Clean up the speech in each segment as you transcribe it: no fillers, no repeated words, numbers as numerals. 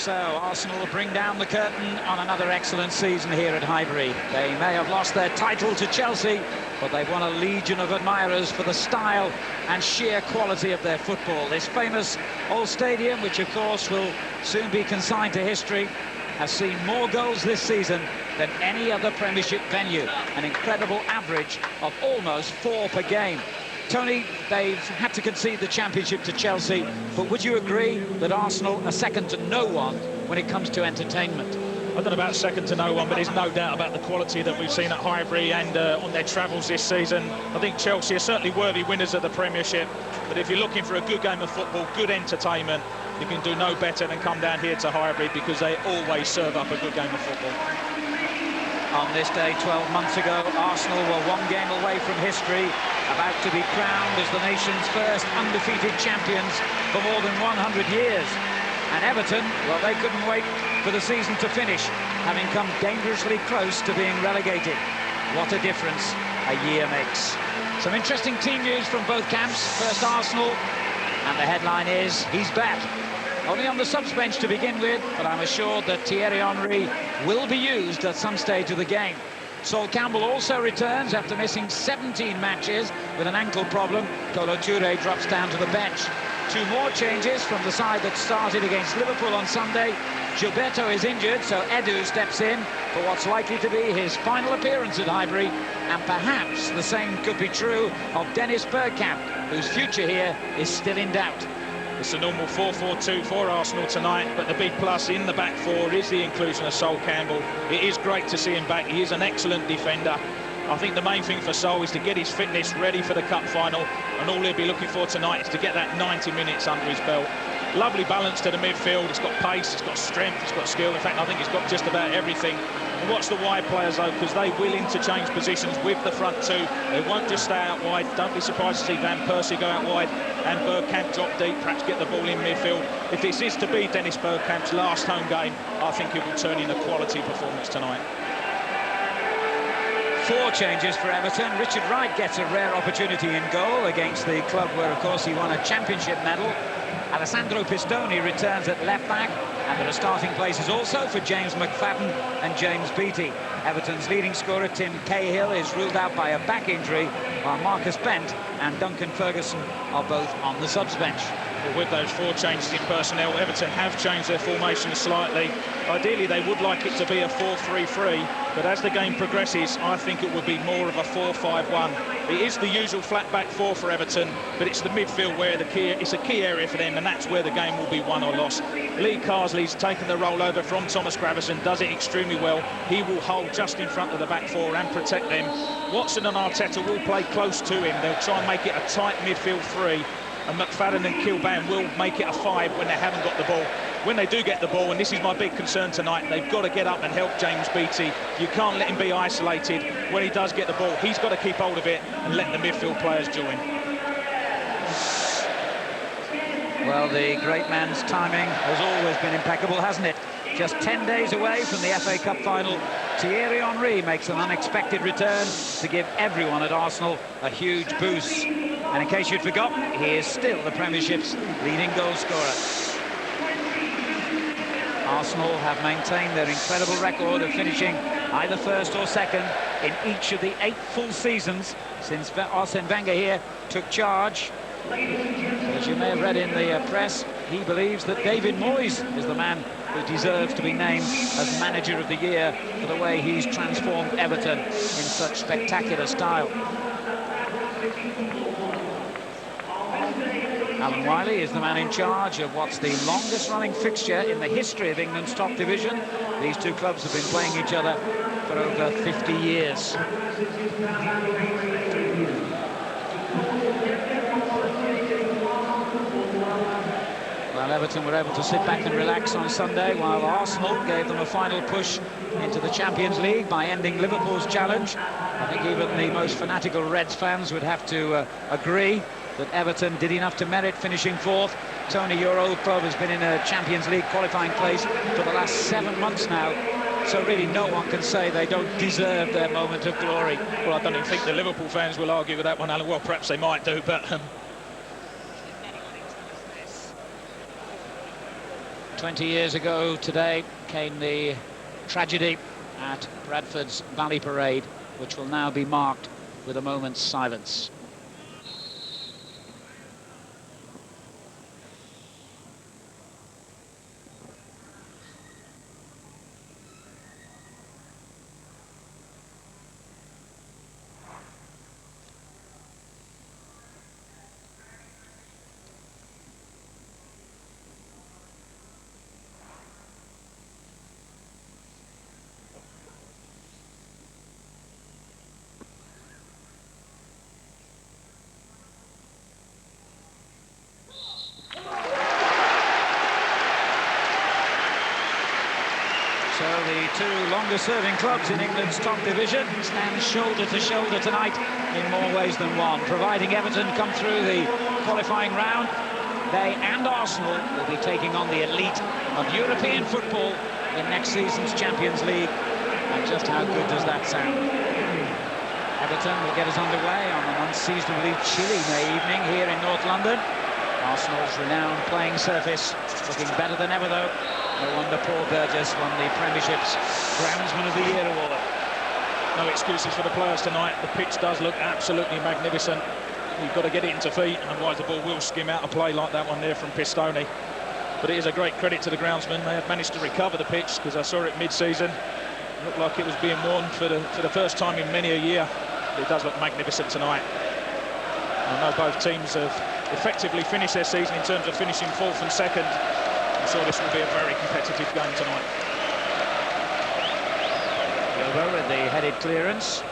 So Arsenal will bring down the curtain on another excellent season here at Highbury. They may have lost their title to Chelsea, but they've won a legion of admirers for the style and sheer quality of their football. This famous old stadium, which of course will soon be consigned to history, has seen more goals this season than any other Premiership venue, an incredible average of almost 4 per game. Tony, they've had to concede the championship to Chelsea, but would you agree that Arsenal are second to no one when it comes to entertainment? I don't know about second to no one, but there's no doubt about the quality that we've seen at Highbury and on their travels this season. I think Chelsea are certainly worthy winners of the Premiership, but if you're looking for a good game of football, good entertainment, you can do no better than come down here to Highbury, because they always serve up a good game of football. On this day 12 months ago, Arsenal were 1 game away from history, about to be crowned as the nation's first undefeated champions for more than 100 years. And Everton, well, they couldn't wait for the season to finish, having come dangerously close to being relegated. What a difference a year makes. Some interesting team news from both camps. First Arsenal, and the headline is, he's back. Only on the subs bench to begin with, but I'm assured that Thierry Henry will be used at some stage of the game. Sol Campbell also returns after missing 17 matches with an ankle problem. Kolo Touré drops down to the bench. 2 more changes from the side that started against Liverpool on Sunday. Gilberto is injured, so Edu steps in for what's likely to be his final appearance at Highbury, and perhaps the same could be true of Dennis Bergkamp, whose future here is still in doubt. It's a normal 4-4-2 for Arsenal tonight, but the big plus in the back 4 is the inclusion of Sol Campbell. It is great to see him back. He is an excellent defender. I think the main thing for Sol is to get his fitness ready for the cup final, and all he'll be looking for tonight is to get that 90 minutes under his belt. Lovely balance to the midfield. It's got pace, it's got strength, it's got skill. In fact, I think it's got just about everything. And watch the wide players, though, because they will interchange positions with the front 2. They won't just stay out wide. Don't be surprised to see Persie go out wide and Bergkamp drop deep, perhaps get the ball in midfield. If this is to be Dennis Bergkamp's last home game, I think it will turn in a quality performance tonight. 4 changes for Everton. Richard Wright gets a rare opportunity in goal against the club where, of course, he won a championship medal. Alessandro Pistoni returns at left-back, and there are starting places also for James McFadden and James Beattie. Everton's leading scorer, Tim Cahill, is ruled out by a back injury, while Marcus Bent and Duncan Ferguson are both on the subs bench. Well, with those 4 changes in personnel, Everton have changed their formation slightly. Ideally, they would like it to be a 4-3-3, but as the game progresses, I think it would be more of a 4-5-1. It is the usual flat back 4 for Everton, but it's the midfield where it's a key area for them, and that's where the game will be won or lost. Lee Carsley's taken the role over from Thomas Gravesen, does it extremely well. He will hold just in front of the back 4 and protect them. Watson and Arteta will play close to him. They'll try and make it a tight midfield 3. And McFadden and Kilbane will make it a 5 when they haven't got the ball. When they do get the ball, and this is my big concern tonight, they've got to get up and help James Beattie. You can't let him be isolated. When he does get the ball, he's got to keep hold of it and let the midfield players join. Well, the great man's timing has always been impeccable, hasn't it? Just 10 days away from the FA Cup final, Thierry Henry makes an unexpected return to give everyone at Arsenal a huge boost. And in case you'd forgotten, he is still the Premiership's leading goal scorer. Arsenal have maintained their incredible record of finishing either first or second in each of the 8 full seasons since Arsene Wenger here took charge. As you may have read in the press, he believes that David Moyes is the man who deserves to be named as Manager of the Year for the way he's transformed Everton in such spectacular style. Alan Wiley is the man in charge of what's the longest-running fixture in the history of England's top division. These 2 clubs have been playing each other for over 50 years. Well, Everton were able to sit back and relax on Sunday, while Arsenal gave them a final push into the Champions League by ending Liverpool's challenge. I think even the most fanatical Reds fans would have to agree that Everton did enough to merit finishing 4th. Tony, your old club has been in a Champions League qualifying place for the last 7 months now, so really no one can say they don't deserve their moment of glory. Well, I don't even think the Liverpool fans will argue with that one, Alan. Well, perhaps they might do, but 20 years ago today came the tragedy at Bradford's Valley Parade, which will now be marked with a moment's silence. So the two longest-serving clubs in England's top division stand shoulder to shoulder tonight in more ways than one. Providing Everton come through the qualifying round, they and Arsenal will be taking on the elite of European football in next season's Champions League. And just how good does that sound? Everton will get us underway on an unseasonably chilly May evening here in North London. Arsenal's renowned playing surface looking better than ever, though. No wonder Paul Burgess won the Premiership's Groundsman of the Year award. No excuses for the players tonight. The pitch does look absolutely magnificent. You've got to get it into feet, otherwise the ball will skim out of play like that one there from Pistone. But it is a great credit to the groundsman. They have managed to recover the pitch, because I saw it mid-season. It looked like it was being worn for the first time in many a year. But it does look magnificent tonight. I know both teams have effectively finished their season in terms of finishing fourth and second. So this will be a very competitive game tonight. José with the headed clearance.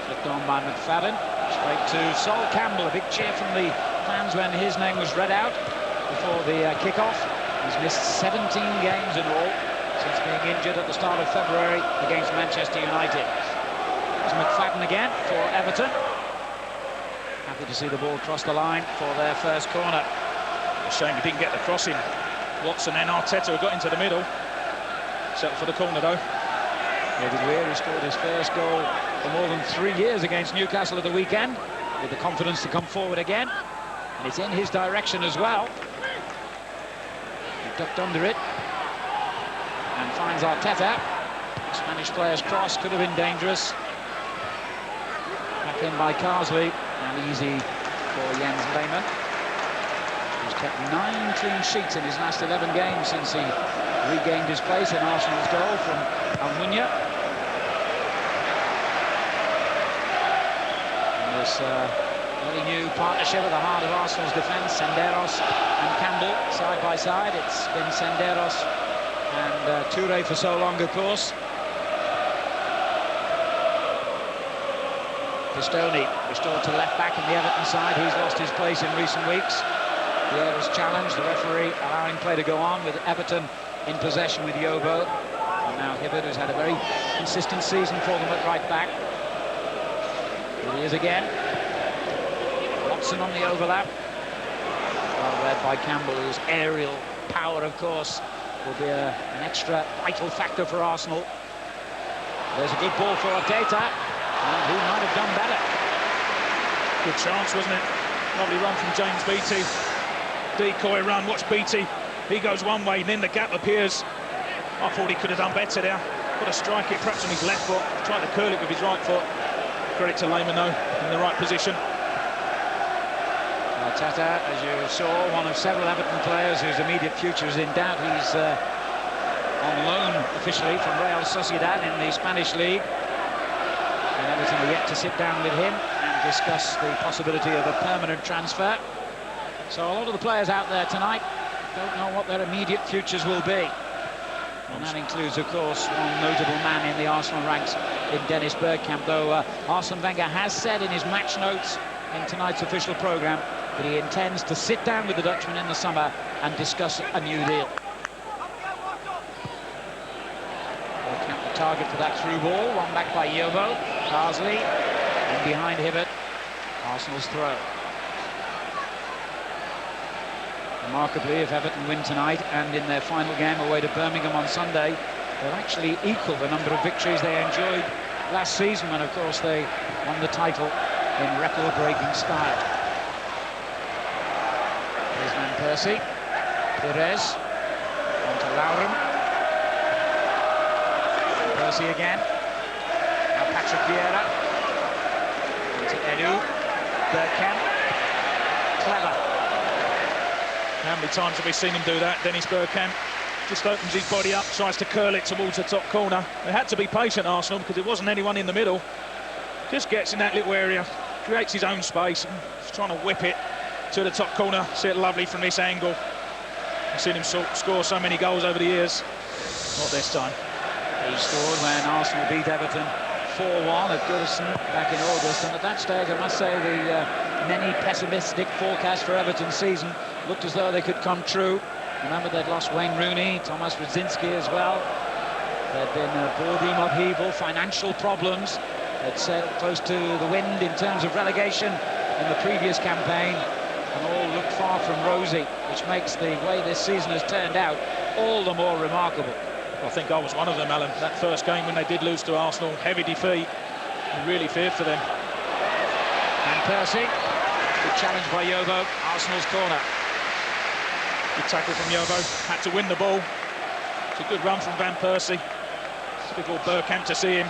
Flicked on by McFadden. Straight to Sol Campbell. A big cheer from the fans when his name was read out before the kick-off. He's missed 17 games in all since being injured at the start of February against Manchester United. There's McFadden again for Everton. Happy to see the ball cross the line for their first corner. A shame he didn't get the crossing. Watson and Arteta got into the middle. Settled for the corner, though. David Vieira scored his first goal for more than 3 years against Newcastle at the weekend, with the confidence to come forward again. And it's in his direction as well. He ducked under it and finds Arteta. The Spanish player's cross could have been dangerous. Back in by Carsley, and easy for Jens Lehmann. He's kept 9 clean sheets in his last 11 games since he regained his place in Arsenal's goal from Almunia. And this very new partnership at the heart of Arsenal's defence, Senderos and Campbell side by side. It's been Senderos and Touré for so long, of course. Pistone restored to left back in the Everton side. He's lost his place in recent weeks. Vieira's challenge, the referee allowing play to go on with Everton in possession with Yobo. And now Hibbert, who's had a very consistent season for them at right back. Here he is again. Watson on the overlap. Well read by Campbell, whose aerial power, of course, will be an extra vital factor for Arsenal. There's a good ball for Arteta, and who might have done better? Good chance, wasn't it? Lovely run from James Beattie. Decoy run, watch Beattie. He goes one way, then the gap appears. I thought he could have done better there. Got to strike it perhaps on his left foot. Tried to curl it with his right foot. Credit to Lehmann, though, in the right position. Arteta, as you saw, one of several Everton players whose immediate future is in doubt. He's on loan officially from Real Sociedad in the Spanish League. And Everton are yet to sit down with him and discuss the possibility of a permanent transfer. So a lot of the players out there tonight don't know what their immediate futures will be. And that includes, of course, one notable man in the Arsenal ranks in Dennis Bergkamp, though Arsene Wenger has said in his match notes in tonight's official programme that he intends to sit down with the Dutchman in the summer and discuss a new deal. Bergkamp the target for that through ball, one back by Yobo, Carsley, and behind Hibbert, Arsenal's throw. Remarkably, if Everton win tonight and in their final game away to Birmingham on Sunday, they'll actually equal the number of victories they enjoyed last season when, of course, they won the title in record-breaking style. Here's Van Persie. Pirès. Lauren. Persie again. Now Patrick Vieira. WtchMNw. Bergkamp. Clever. How many times have we seen him do that? Dennis Bergkamp just opens his body up, tries to curl it towards the top corner. They had to be patient, Arsenal, because there wasn't anyone in the middle. Just gets in that little area, creates his own space, and is trying to whip it to the top corner. See it lovely from this angle. I've seen him score so many goals over the years. Not this time. He scored when Arsenal beat Everton 4-1 at Goodison back in August, and at that stage I must say the many pessimistic forecasts for Everton's season looked as though they could come true. Remember, they'd lost Wayne Rooney, Thomas Rudzinski as well. There'd been a boardroom upheaval, financial problems. They'd sailed close to the wind in terms of relegation in the previous campaign, and all looked far from rosy, which makes the way this season has turned out all the more remarkable. I think I was one of them, Alan. That first game when they did lose to Arsenal, heavy defeat. I really feared for them. And Persie, good challenge by Yobo, Arsenal's corner. Good tackle from Yobo, had to win the ball. It's a good run from Van Persie. Typical Bergkamp to see him.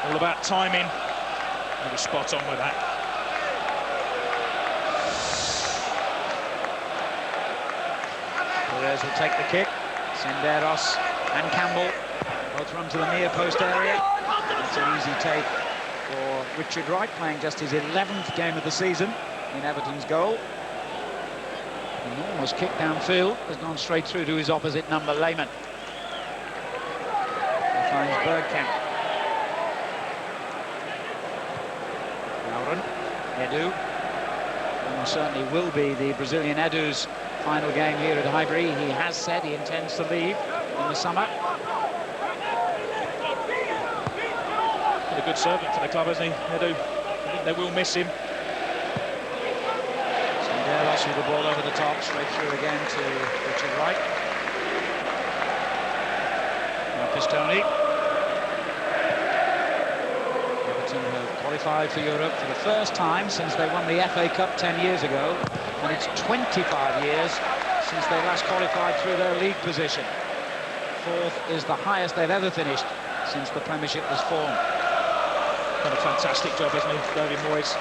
All about timing. He was spot on with that. Perez will take the kick. Senderos and Campbell both run to the near post area. That's an easy take for Richard Wright, playing just his 11th game of the season in Everton's goal. Enormous kick downfield, has gone straight through to his opposite number, Lehmann. He finds Bergkamp. Lauren, Edu. Almost certainly will be the Brazilian Edu's final game here at Highbury. He has said he intends to leave in the summer. Been a good servant for the club, hasn't he, Edu? I think they will miss him. Senderos with the ball over the top, straight through again to Richard Wright. Now Pistoni. Everton have qualified for Europe for the first time since they won the FA Cup 10 years ago, and it's 25 years since they last qualified through their league position. Fourth is the highest they've ever finished since the Premiership was formed. Done a fantastic job, hasn't he, David Moyes?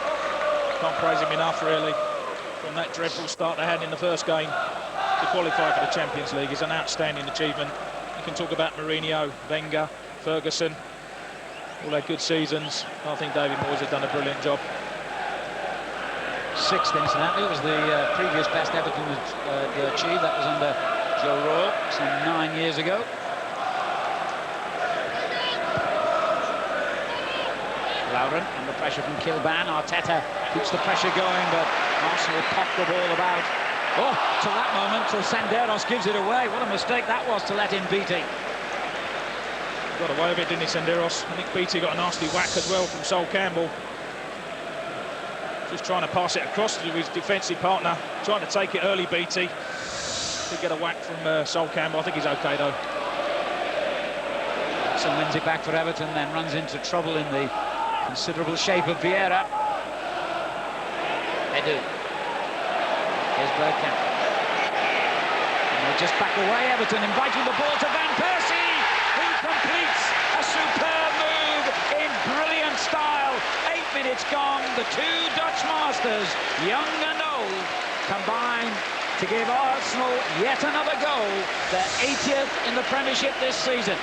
Can't praise him enough, really. From that dreadful start they had in the first game to qualify for the Champions League is an outstanding achievement. You can talk about Mourinho, Wenger, Ferguson, all their good seasons. I think David Moyes has done a brilliant job. Sixth, incidentally, was the previous best Everton had achieved. That was under Joe Royle some 9 years ago. Lauren under pressure from Kilban. Arteta keeps the pressure going, but Arsenal pop the ball about. Oh, till that moment, till Senderos gives it away. What a mistake that was to let in Beattie. Got away with it, didn't he, Senderos? I think Beattie got a nasty whack as well from Sol Campbell. Just trying to pass it across to his defensive partner, trying to take it early, Beattie. Did get a whack from Sol Campbell. I think he's okay, though. So wins it back for Everton, then runs into trouble in the considerable shape of Vieira. Edu. Here's Bergkamp. And they just back away, Everton, inviting the ball to Van Persie, who completes a superb move in brilliant style. 8 minutes gone, the two Dutch masters, young and old, combine to give Arsenal yet another goal, their 80th in the Premiership this season.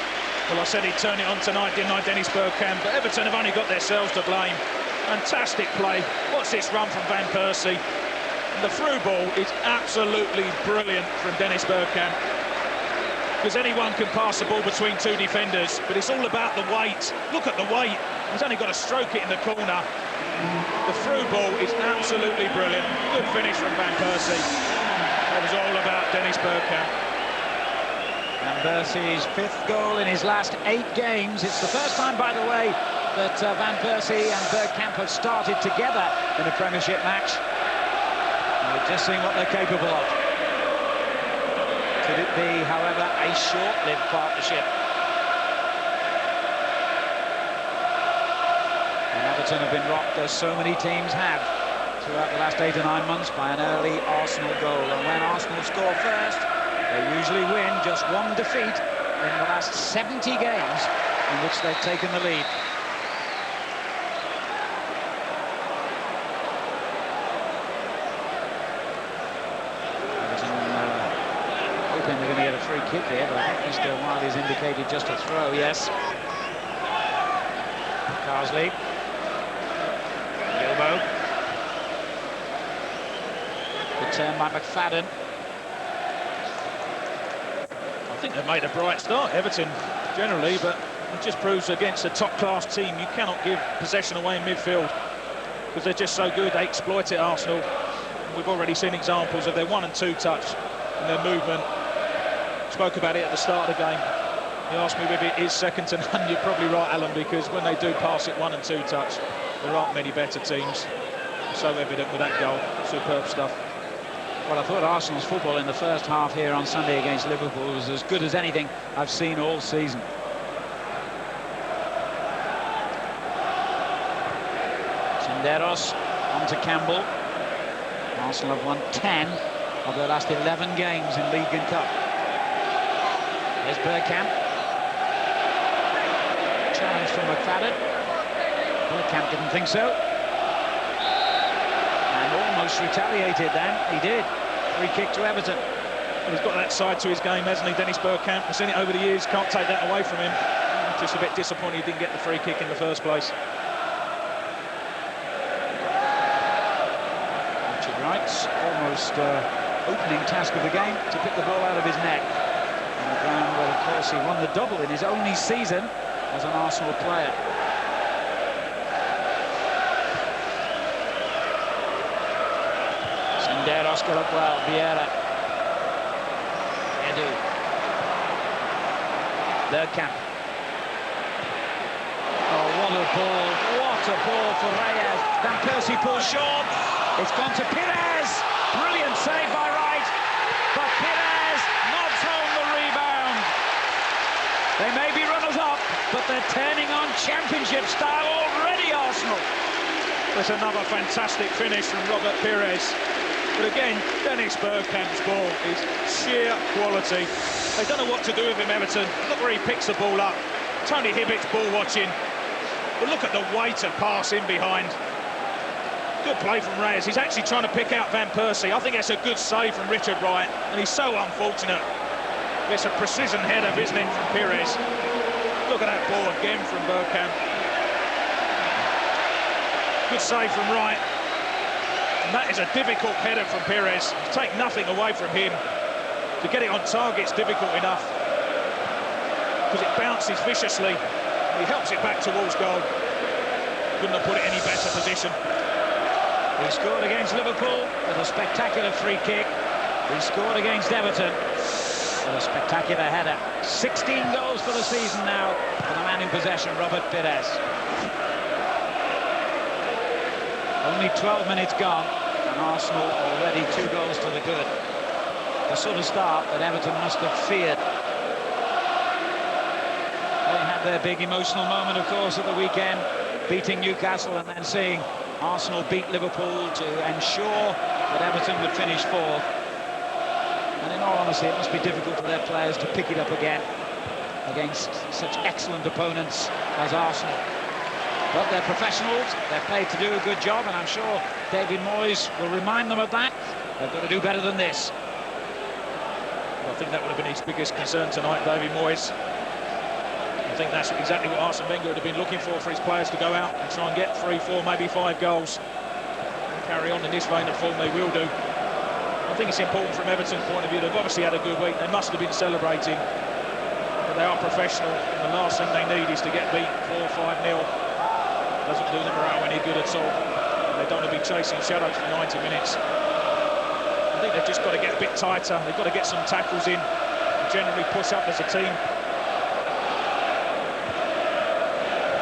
Well, I said he'd turn it on tonight, didn't I, Dennis Bergkamp? But Everton have only got themselves to blame. Fantastic play. What's this run from Van Persie? And the through ball is absolutely brilliant from Dennis Bergkamp. Because anyone can pass the ball between two defenders, but it's all about the weight. Look at the weight. He's only got to stroke it in the corner. The through ball is absolutely brilliant. Good finish from Van Persie. It was all about Dennis Bergkamp. Van Persie's 5th goal in his last 8 games. It's the first time, by the way, that Van Persie and Bergkamp have started together in a Premiership match. And we're just seeing what they're capable of. Could it be, however, a short-lived partnership? And Everton have been rocked, as so many teams have, throughout the last 8 or 9 months by an early Arsenal goal. And when Arsenal score first, They usually win, just one defeat in the last 70 games in which they've taken the lead. Hoping they're going to get a free kick here, but I think Mr. Wiley's indicated just a throw, yes. Carsley. Gilbo. Good turn by McFadden. I think they've made a bright start, Everton, generally, but it just proves against a top-class team you cannot give possession away in midfield because they're just so good. They exploit it, Arsenal. We've already seen examples of their 1- and 2-touch and their movement. Spoke about it at the start of the game. You asked me if it is second to none. You're probably right, Alan, because when they do pass it 1- and 2-touch, there aren't many better teams. So evident with that goal. Superb stuff. Well, I thought Arsenal's football in the first half here on Sunday against Liverpool was as good as anything I've seen all season. Senderos on to Campbell. Arsenal have won 10 of their last 11 games in League and Cup. There's Bergkamp. Challenge from McFadden. Bergkamp didn't think so. And almost retaliated then. He did. Free kick to Everton. Well, he's got that side to his game, hasn't he, Dennis Bergkamp? We've seen it over the years, can't take that away from him. Just a bit disappointed he didn't get the free kick in the first place. Wright's almost opening task of the game to pick the ball out of his net. On the ground where, of course, he won the double in his only season as an Arsenal player. Senderos got up well. Vieira. Edu. Bergkamp. Oh, what a ball. What a ball for Reyes. Then Persie pulls short. It's gone to Pirès. Brilliant save by Wright. But Pirès knobs home the rebound. They may be runners-up, but they're turning on championship style already, Arsenal. There's another fantastic finish from Robert Pirès. But again, Dennis Bergkamp's ball is sheer quality. They don't know what to do with him, Everton. Look where he picks the ball up. Tony Hibbitt's ball watching. But look at the weight of pass in behind. Good play from Reyes. He's actually trying to pick out Van Persie. I think that's a good save from Richard Wright, and he's so unfortunate. It's a precision header, isn't it, from Pirès? Look at that ball again from Bergkamp. Good save from Wright. And that is a difficult header from Pirès. Take nothing away from him. To get it on target's difficult enough because it bounces viciously. He helps it back towards goal. Couldn't have put it any better position. He scored against Liverpool with a spectacular free kick. He scored against Everton with a spectacular header. 16 goals for the season now for the man in possession, Robert Pirès. Only 12 minutes gone, and Arsenal already 2 goals to the good. The sort of start that Everton must have feared. They had their big emotional moment, of course, at the weekend, beating Newcastle and then seeing Arsenal beat Liverpool to ensure that Everton would finish 4th. And in all honesty, it must be difficult for their players to pick it up again against such excellent opponents as Arsenal. But they're professionals, they're paid to do a good job, and I'm sure David Moyes will remind them of that. They've got to do better than this. Well, I think that would have been his biggest concern tonight, David Moyes. I think that's exactly what Arsene Wenger would have been looking for his players to go out and try and get 3, 4, maybe 5 goals. And carry on in this vein of form, they will do. I think it's important from Everton's point of view. They've obviously had a good week. They must have been celebrating. But they are professional. And the last thing they need is to get beat 4 or 5-0. Doesn't do them morale any good at all. They don't want to be chasing shadows for 90 minutes. I think they've just got to get a bit tighter. They've got to get some tackles in and generally push up as a team.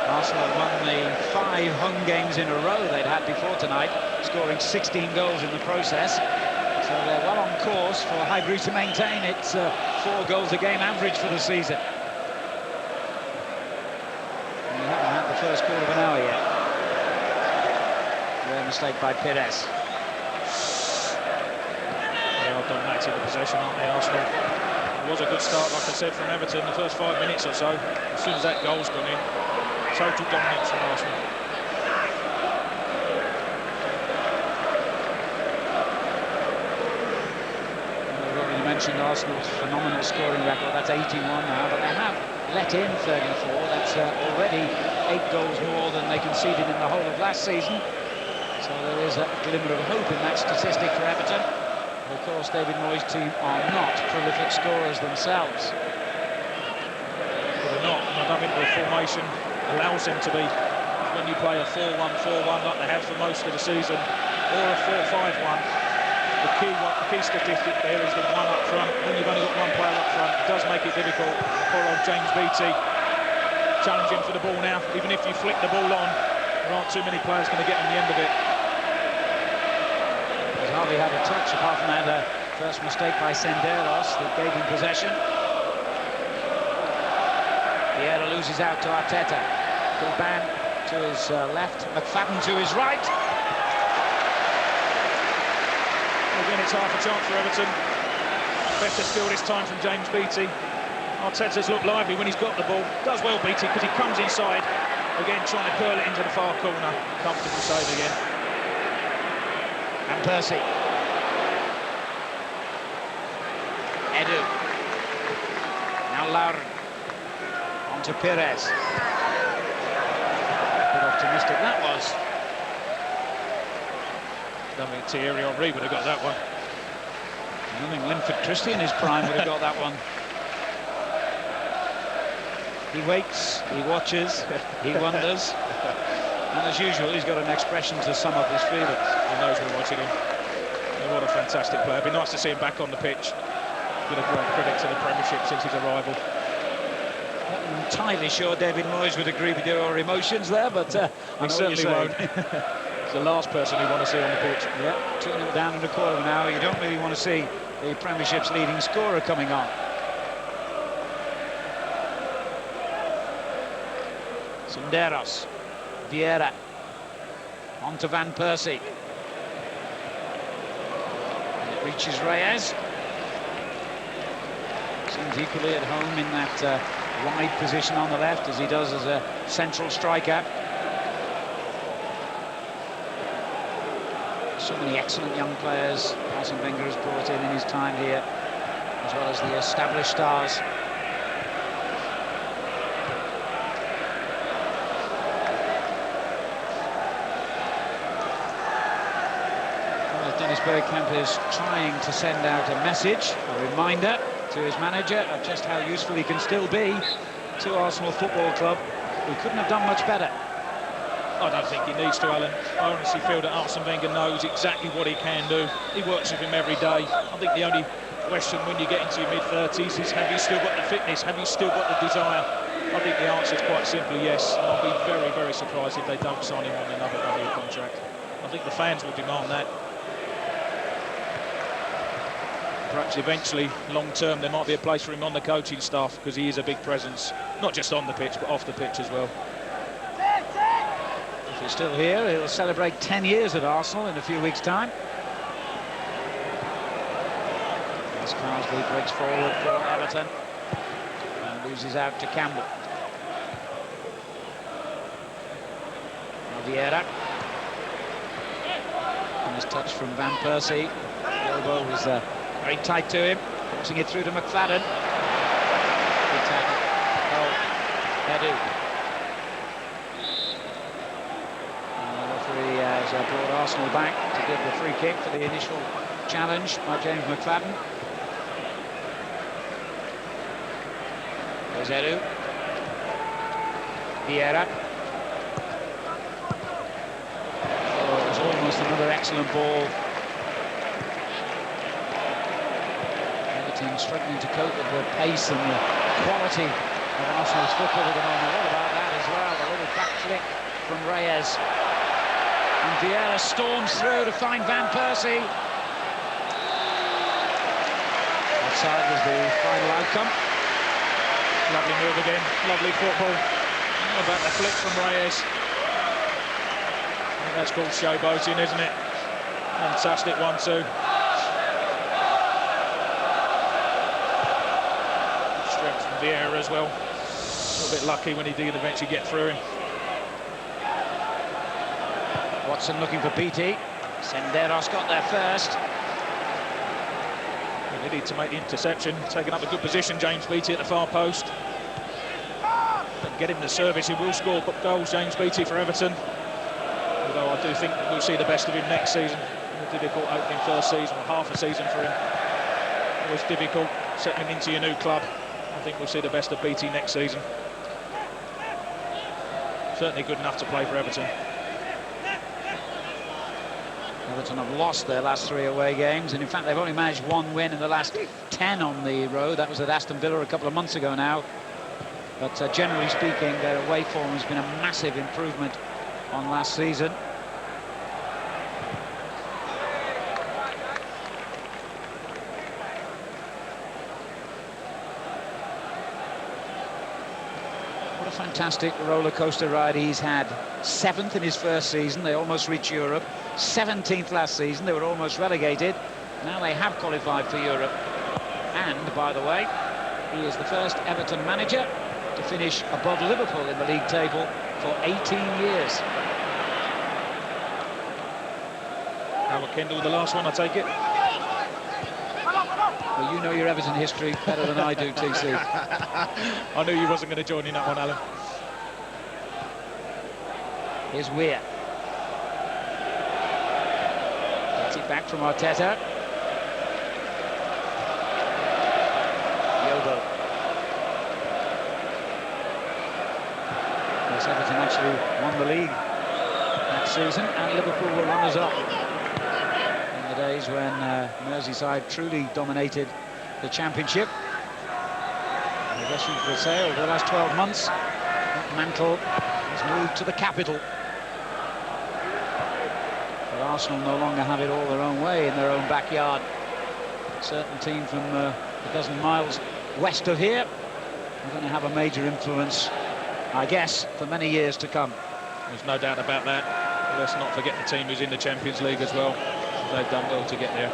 Arsenal won the 5 home games in a row they'd had before tonight, scoring 16 goals in the process. So they're well on course for Highbury to maintain its 4 goals a game average for the season. And we haven't had the first quarter of an hour yet. Rare mistake by Pirès. They are dominating the possession, aren't they, Arsenal? was a good start, like I said, from Everton the first 5 minutes or so. As soon as that goal's gone in, total dominance from Arsenal. We've already mentioned Arsenal's phenomenal scoring record. That's 81 now, but they have let in 34. That's already 8 goals more than they conceded in the whole of last season. So there is a glimmer of hope in that statistic for Everton. Of course, David Moyes' team are not prolific scorers themselves. But they're not, and I don't think the formation allows them to be. When you play a 4-1-4-1 like they have for most of the season, or a 4-5-1, the key statistic there is the one up front. When you've only got one player up front, it does make it difficult. Poor old James Beattie challenging for the ball now. Even if you flick the ball on, there aren't too many players going to get on the end of it. He's hardly had a touch apart from that first mistake by Senderos that gave him possession. Vieira loses out to Arteta. Bilban to his left, McFadden to his right. Again, it's half a chance for Everton. Better still this time from James Beattie. Arteta's looked lively when he's got the ball. Does well, Beattie, because he comes inside. Again, trying to curl it into the far corner. Comfortable save again. And Persie. Edu. Now Lauren. On to Pirès. A bit optimistic that was. I don't think Thierry Henry would have got that one. I don't think Linford Christie in his prime would have got that one. He waits, he watches, he wonders. And as usual, he's got an expression to sum up his feelings. He knows we're watching him. And what a fantastic player. It'd be nice to see him back on the pitch. Been a great credit to the Premiership since his arrival. Not entirely sure David Moyes would agree with your emotions there, but he certainly won't. He's the last person we want to see on the pitch. Yeah, 2-0 down in the quarter now. You don't really want to see the Premiership's leading scorer coming on. Senderos, Vieira, on to Van Persie. And it reaches Reyes. Seems equally at home in that wide position on the left as he does as a central striker. So many excellent young players Arsene Wenger has brought in his time here, as well as the established stars. Bergkamp is trying to send out a message, a reminder to his manager of just how useful he can still be to Arsenal Football Club, who couldn't have done much better. I don't think he needs to, Alan. I honestly feel that Arsene Wenger knows exactly what he can do. He works with him every day. I think the only question when you get into your mid-30s is, have you still got the fitness? Have you still got the desire? I think the answer is quite simply yes. And I'll be very, very surprised if they don't sign him on another one-year contract. I think the fans will demand that. Perhaps eventually, long-term, there might be a place for him on the coaching staff, because he is a big presence, not just on the pitch, but off the pitch as well. If he's still here, he'll celebrate 10 years at Arsenal in a few weeks' time. As Carsley breaks forward for Everton and loses out to Campbell. Now Vieira. And his touch from Van Persie. The elbow was very tight to him, forcing it through to McFadden. Good tackle. Oh, Edu. And the referee has brought Arsenal back to give the free kick for the initial challenge by James McFadden. There's Edu. Vieira. Oh, it was almost another excellent ball. Struggling to cope with the pace and the quality of Arsenal's football at the moment. What about that as well? A little back flick from Reyes. And Vieira storms through to find Van Persie. Offside was the final outcome. Lovely move again, lovely football. What about the flick from Reyes? I think that's called showboating, isn't it? Fantastic 1-2. Vieira as well. A little bit lucky when he did eventually get through him. Watson looking for Beattie. Senderos got there first. He needed to make the interception, taking up a good position, James Beattie at the far post. But get him the service, he will score goals, James Beattie, for Everton. Although I do think we'll see the best of him next season. A difficult opening first season, or half a season for him. It was difficult settling into your new club. I think we'll see the best of Beattie next season. Certainly good enough to play for Everton. Everton have lost their last 3 away games, and in fact they've only managed 1 win in the last 10 on the road. That was at Aston Villa a couple of months ago now. But generally speaking, their away form has been a massive improvement on last season. What a fantastic roller coaster ride he's had. 7th in his first season, they almost reached Europe. 17th last season, they were almost relegated. Now they have qualified for Europe. And, by the way, he is the first Everton manager to finish above Liverpool in the league table for 18 years. Howard Kendall, the last one, I take it. Well, you know your Everton history better than I do, TC. I knew you wasn't going to join in that one, Alan. Here's Weir. Gets it back from Arteta. Yobo. Yes, Everton actually won the league that season, and Liverpool were runners-up in the days when Merseyside truly dominated the Championship. And I guess you could say over the last 12 months, that mantle has moved to the capital. But Arsenal no longer have it all their own way in their own backyard. A certain team from a dozen miles west of here are going to have a major influence, I guess, for many years to come. There's no doubt about that. Let's not forget the team who's in the Champions League as well. They've done well to get there.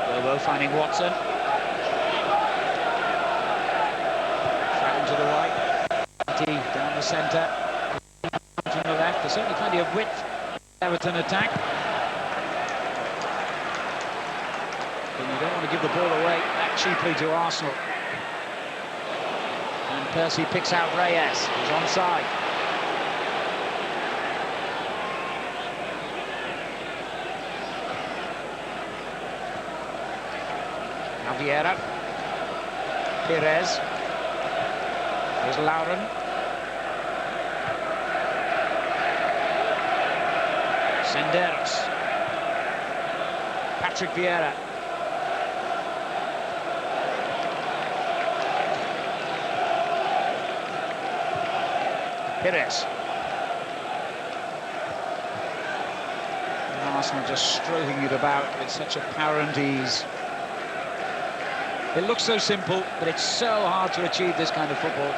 Bobo finding Watson. Thrown to the right. Down the centre. From the left. There's certainly plenty of width. Everton attack. But you don't want to give the ball away that cheaply to Arsenal. And Persie picks out Reyes. He's onside. Now Vieira. Pirès. Here's Lauren. Senderos. Patrick Vieira. Pirès. And Arsenal just stroking it about with such apparent ease. It looks so simple, but it's so hard to achieve this kind of football.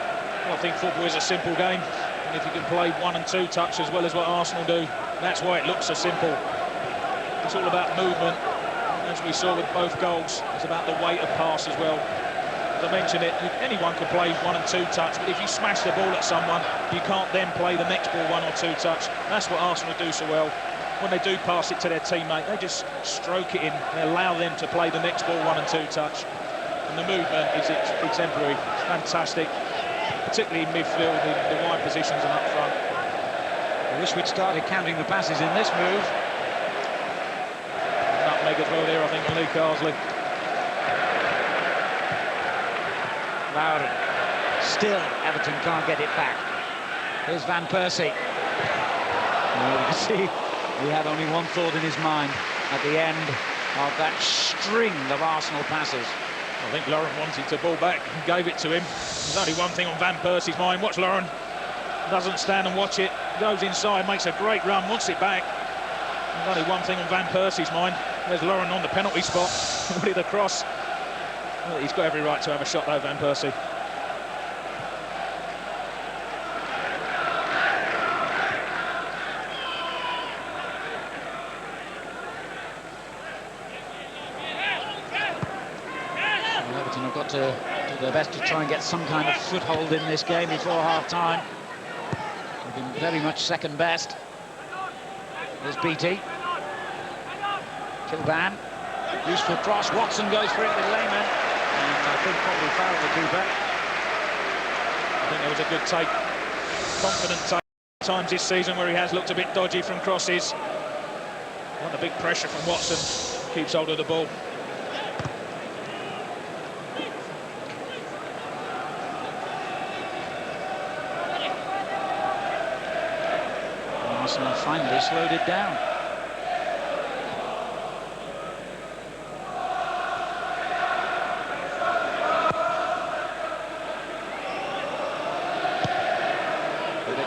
Well, I think football is a simple game, and if you can play 1 and 2 touch as well as what Arsenal do, that's why it looks so simple. It's all about movement, as we saw with both goals. It's about the weight of pass as well. As I mentioned it, anyone can play 1 and 2 touch, but if you smash the ball at someone, you can't then play the next ball 1 or 2 touch. That's what Arsenal do so well. When they do pass it to their teammate, they just stroke it in. They allow them to play the next ball 1 and 2 touch. And the movement is exemplary. It's fantastic, particularly in midfield, the wide positions and up front. I wish we'd started counting the passes in this move. Nutmeg as well there, I think, on Lee Carsley. Lauren. Still, Everton can't get it back. Here's Van Persie. You can see he had only one thought in his mind at the end of that string of Arsenal passes. I think Lauren wanted the ball back and gave it to him. There's only one thing on Van Persie's mind. Watch Lauren. Doesn't stand and watch it. Goes inside, makes a great run, wants it back. There's only one thing on Van Persie's mind. There's Lauren on the penalty spot. Ready to cross. Well, he's got every right to have a shot though, Van Persie. got to do their best to try and get some kind of foothold in this game before half-time. They've been very much second best. There's Beattie. Kilban. Useful cross. Watson goes for it with Lehman. And I think probably fouled the keeper. I think there was a good take. Confident take times this season where he has looked a bit dodgy from crosses. Want a big pressure from Watson. Keeps hold of the ball. Arsenal finally slowed it down.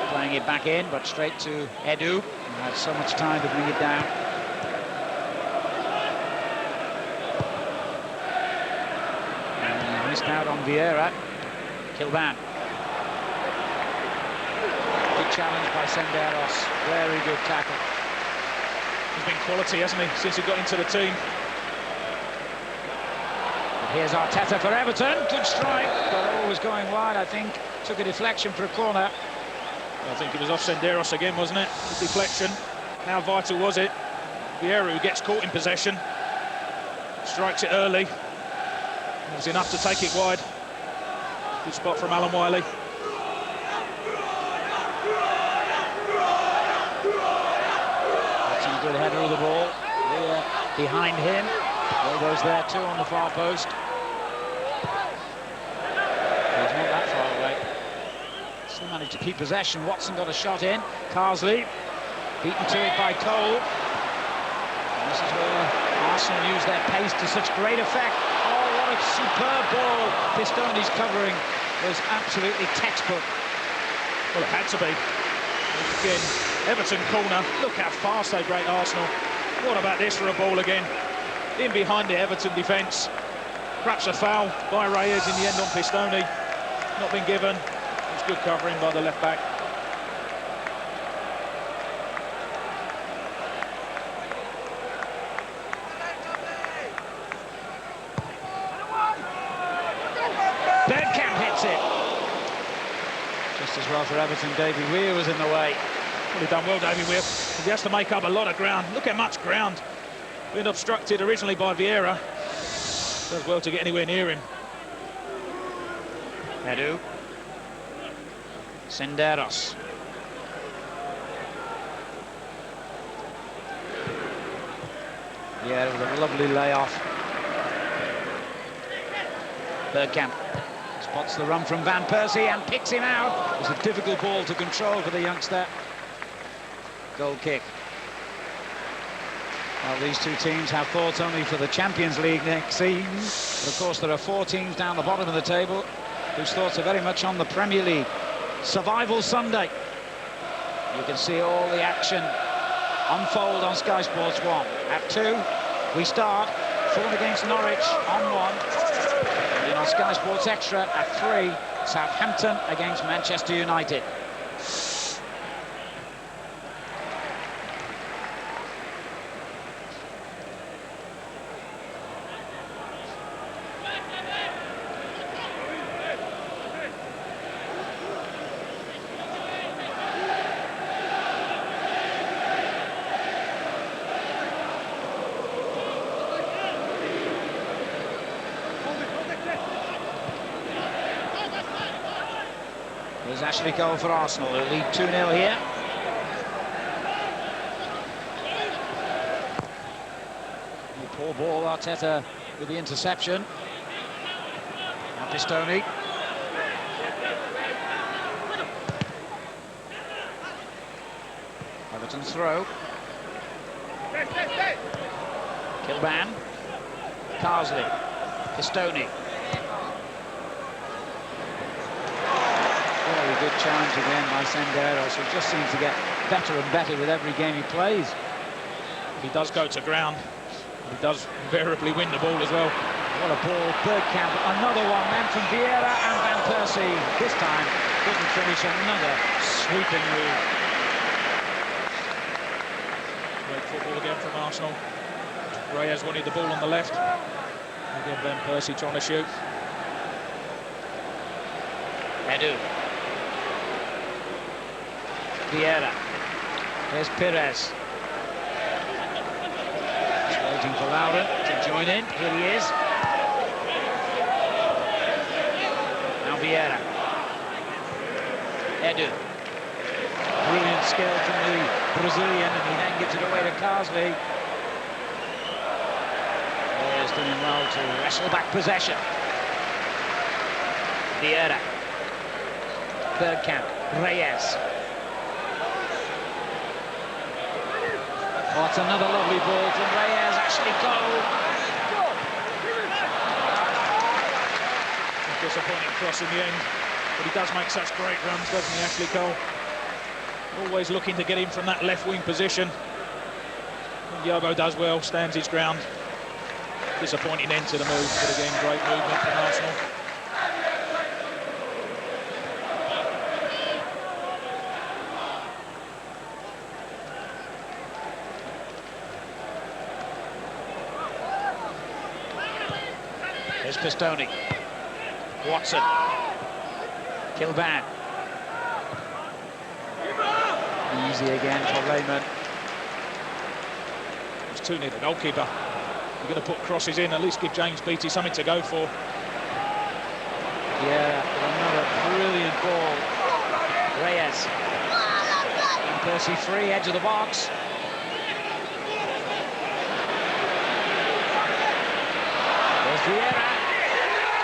Playing it back in, but straight to Edu. Had so much time to bring it down. And missed out on Vieira. Kilban. Good challenge by Senderos. Very good tackle. He's been quality, hasn't he, since he got into the team. But here's Arteta for Everton. Good strike, but always going wide, I think. Took a deflection for a corner. I think it was off Senderos again, wasn't it? The deflection. How vital was it? Vieira, who gets caught in possession, strikes it early. It was enough to take it wide. Good spot from Alan Wiley. That's a good header of the ball. Behind him. Elbows there too on the far post. He's not that far away. Still managed to keep possession. Watson got a shot in. Carsley beaten to it by Cole. And this is where Arsenal use their pace to such great effect. Oh, what a superb ball. Pistoni's covering was absolutely textbook. Well, it had to be. Again, Everton corner. Look how fast they break Arsenal. What about this for a ball again? In behind the Everton defence. Perhaps a foul by Reyes in the end on Pistoni. Not been given. Good covering by the left back. Bergkamp hits it. Just as well for Everton. Davy Weir was in the way. Well, he done well, Davy Weir. He has to make up a lot of ground. Look how much ground. Been obstructed originally by Vieira. Does well to get anywhere near him. Edu. Senderos. Yeah, it was a lovely layoff. Bergkamp spots the run from Van Persie and picks him out. It was a difficult ball to control for the youngster. Goal kick. Well, these two teams have thoughts only for the Champions League next season. But of course, there are 4 teams down the bottom of the table whose thoughts are very much on the Premier League. Survival Sunday. You can see all the action unfold on Sky Sports 1. At 2, we start Fulham against Norwich on 1. And then on Sky Sports Extra at 3, Southampton against Manchester United. There's Ashley Cole for Arsenal, who lead 2-0 here. Poor ball, Arteta with the interception. Now Pistoni. Everton's throw. Kilban. Carsley. Pistoni. Very good challenge again by Senderos, who just seems to get better and better with every game he plays. He does go to ground. He does invariably win the ball as well. What a ball. Bergkamp, another one, then from Vieira and Van Persie. This time couldn't finish. Another sweeping move. Great football again from Arsenal. Reyes wanted the ball on the left. Again, Van Persie trying to shoot. Edu. Vieira. There's Pirès. Just waiting for Laura to join in. Here he is. Now Vieira. Edu. Brilliant skill from the Brazilian, and he then gives it away to Carsley. Reyes doing well to wrestle back possession. Vieira. Bergkamp. Reyes. Oh, it's another lovely ball from Reyes. Actually goal. Disappointing cross in the end, but he does make such great runs, doesn't he, Ashley Cole? Always looking to get in from that left wing position. And Diogo does well, stands his ground. Disappointing end to the move, but again, great movement from Arsenal. Here's Pistoni. Watson. Kilban. Easy again for Raymond. It's 2-0 the goalkeeper. You're going to put crosses in, at least give James Beattie something to go for. Yeah, another brilliant ball. Reyes. And Persie free, edge of the box. There's Vieira.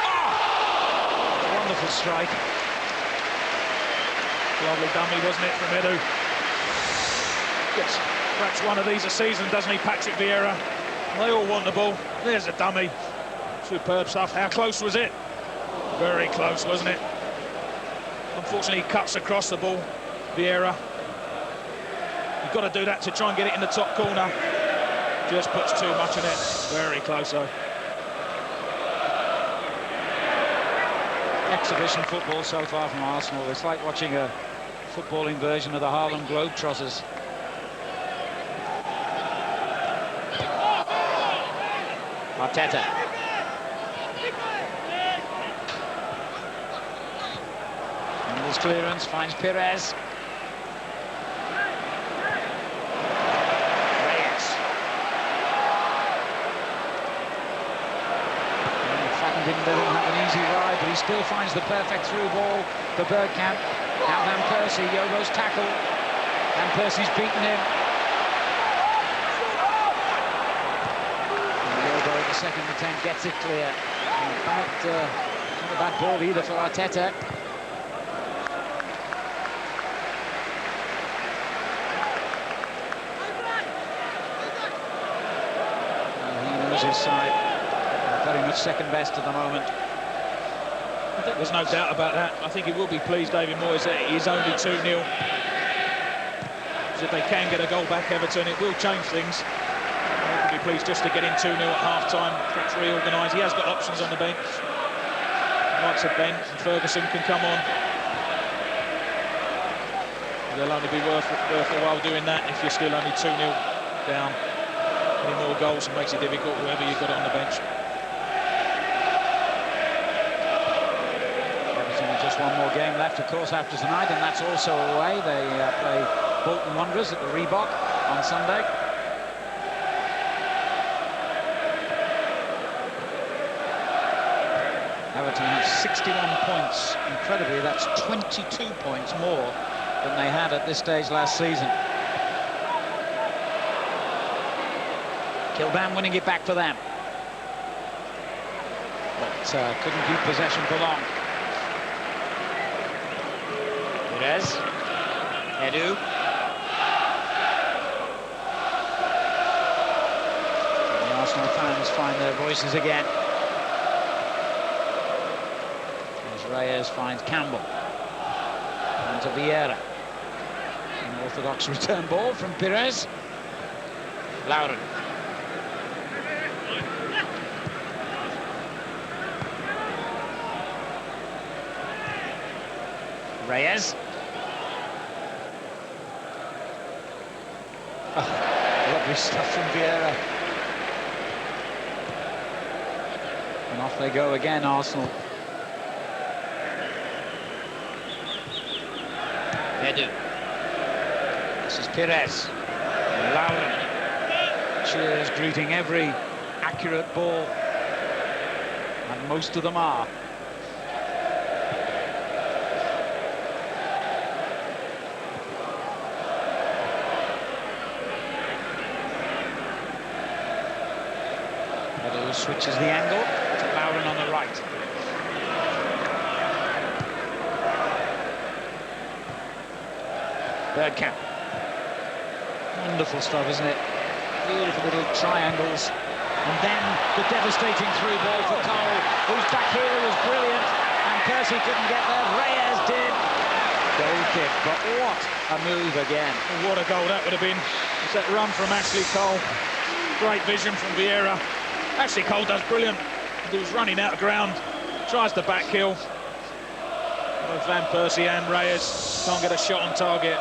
Oh! Wonderful strike. Lovely dummy, wasn't it, from Edu? Gets perhaps one of these a season, doesn't he, Patrick Vieira? They all want the ball. There's a dummy. Superb stuff. How close was it? Very close, wasn't it? Unfortunately, he cuts across the ball, Vieira. You've got to do that to try and get it in the top corner. Just puts too much in it. Very close, though. Exhibition football so far from Arsenal. It's like watching a footballing version of the Harlem Globetrotters. Arteta. Handles clearance, finds Pirès. Reyes. Flattened didn't have an easy ride, but he still finds the perfect through ball for Bergkamp. Now Van Persie, Yobo's tackle, and Persie's beaten him. Second attempt gets it clear. Not a bad ball either for Arteta. He knows his side. Very much second best at the moment. There's no doubt about that. I think he will be pleased, David Moyes, that it is only 2-0. If they can get a goal back, Everton, it will change things. Be pleased just to get in 2-0 at half-time, perhaps reorganise. He has got options on the bench. Likes of Ben and Ferguson can come on. They'll only be worth a while doing that if you're still only 2-0 down. Any more goals makes it difficult, whoever you've got on the bench. Everton have just one more game left, of course, after tonight, and that's also away. They play Bolton Wanderers at the Reebok on Sunday. Everton have 61 points. Incredibly, that's 22 points more than they had at this stage last season. Kilban winning it back for them. But couldn't keep possession for long. Pirès. Edu. The Arsenal fans find their voices again. Reyes finds Campbell. And to Vieira. An orthodox return ball from Pirès. Lauren. Reyes. Oh, lovely stuff from Vieira. And off they go again, Arsenal. Edu. This is Pirès. Lauren. Cheers greeting every accurate ball. And most of them are. Edu switches the angle to Lauren on the right. Bergkamp. Wonderful stuff, isn't it? Beautiful little triangles. And then the devastating through ball for Cole, whose back heel was brilliant, and Persie couldn't get there. Reyes did. Goal kick, but what a move again. What a goal that would have been. It's that run from Ashley Cole. Great vision from Vieira. Ashley Cole does brilliant. He was running out of ground, tries the back heel. Both Van Persie and Reyes can't get a shot on target.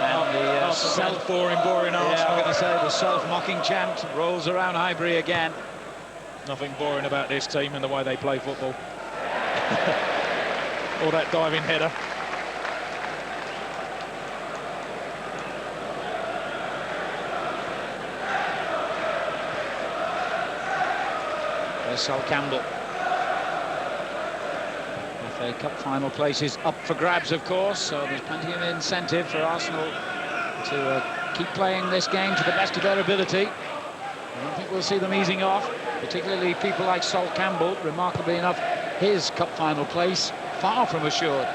And the boring Arsenal. Yeah, I'm going to say the self-mocking chant rolls around Highbury again. Nothing boring about this team and the way they play football. Or that diving header. There's Sol Campbell. FA Cup final place is up for grabs, of course, so there's plenty of incentive for Arsenal to keep playing this game to the best of their ability. I don't think we'll see them easing off, particularly people like Sol Campbell. Remarkably enough, his cup final place far from assured.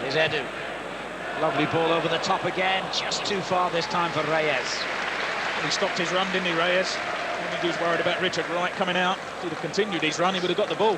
Here's Edu. Lovely ball over the top again, just too far this time for Reyes. He stopped his run, didn't he, Reyes? I think he was worried about Richard Wright coming out. If he'd have continued his run, he would have got the ball.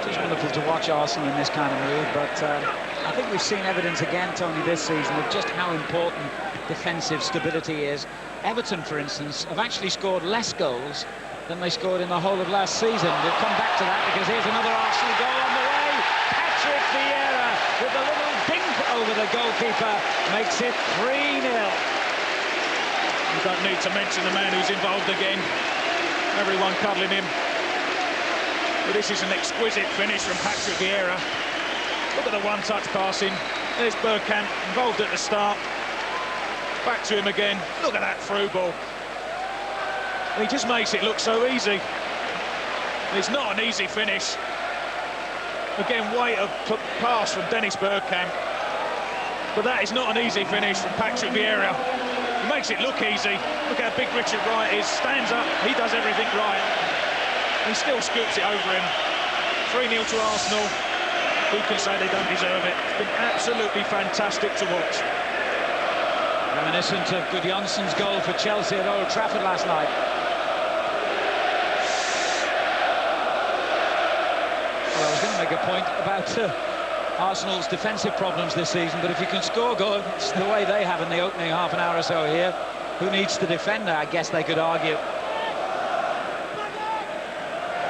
It's wonderful to watch Arsenal in this kind of mood, but I think we've seen evidence again, Tony, this season of just how important defensive stability is. Everton, for instance, have actually scored less goals than they scored in the whole of last season. We'll come back to that because here's another Arsenal goal on the way. Patrick Vieira with a little dink over the goalkeeper makes it 3-0. You don't need to mention the man who's involved again. Everyone cuddling him. But this is an exquisite finish from Patrick Vieira. Look at the one-touch passing. There's Bergkamp, involved at the start. Back to him again. Look at that through ball. And he just makes it look so easy. It's not an easy finish. Again, weight of pass from Dennis Bergkamp. But that is not an easy finish from Patrick Vieira. He makes it look easy. Look how big Richard Wright is. Stands up, he does everything right. He still scoops it over him. 3-0 to Arsenal. Who can say they don't deserve it? It's been absolutely fantastic to watch. Reminiscent of Gudjonsson's goal for Chelsea at Old Trafford last night. Well, I was going to make a point about Arsenal's defensive problems this season, but if you can score goals the way they have in the opening half an hour or so here, who needs to defend that? I guess they could argue.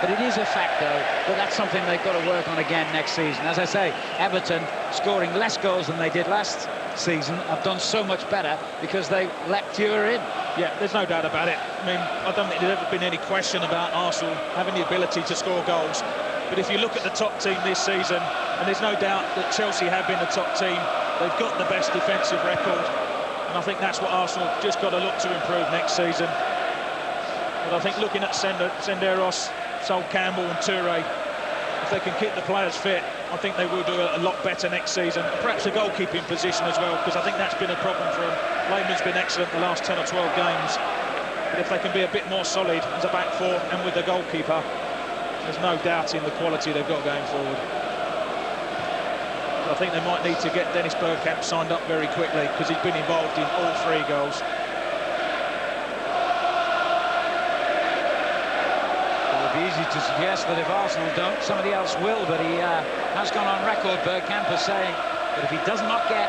But it is a fact, though, that that's something they've got to work on again next season. As I say, Everton, scoring less goals than they did last season, have done so much better because they let fewer in. Yeah, there's no doubt about it. I mean, I don't think there's ever been any question about Arsenal having the ability to score goals. But if you look at the top team this season, and there's no doubt that Chelsea have been the top team, they've got the best defensive record. And I think that's what Arsenal just got to look to improve next season. But I think looking at Senderos, Sol Campbell and Toure, if they can keep the players fit, I think they will do a lot better next season. Perhaps the goalkeeping position as well, because I think that's been a problem for them. Lehmann's been excellent the last 10 or 12 games. But if they can be a bit more solid as a back four and with the goalkeeper, there's no doubt in the quality they've got going forward. But I think they might need to get Dennis Bergkamp signed up very quickly, because he's been involved in all 3 goals. Easy to suggest that if Arsenal don't, somebody else will, but he has gone on record, Bergkamp, as saying that if he does not get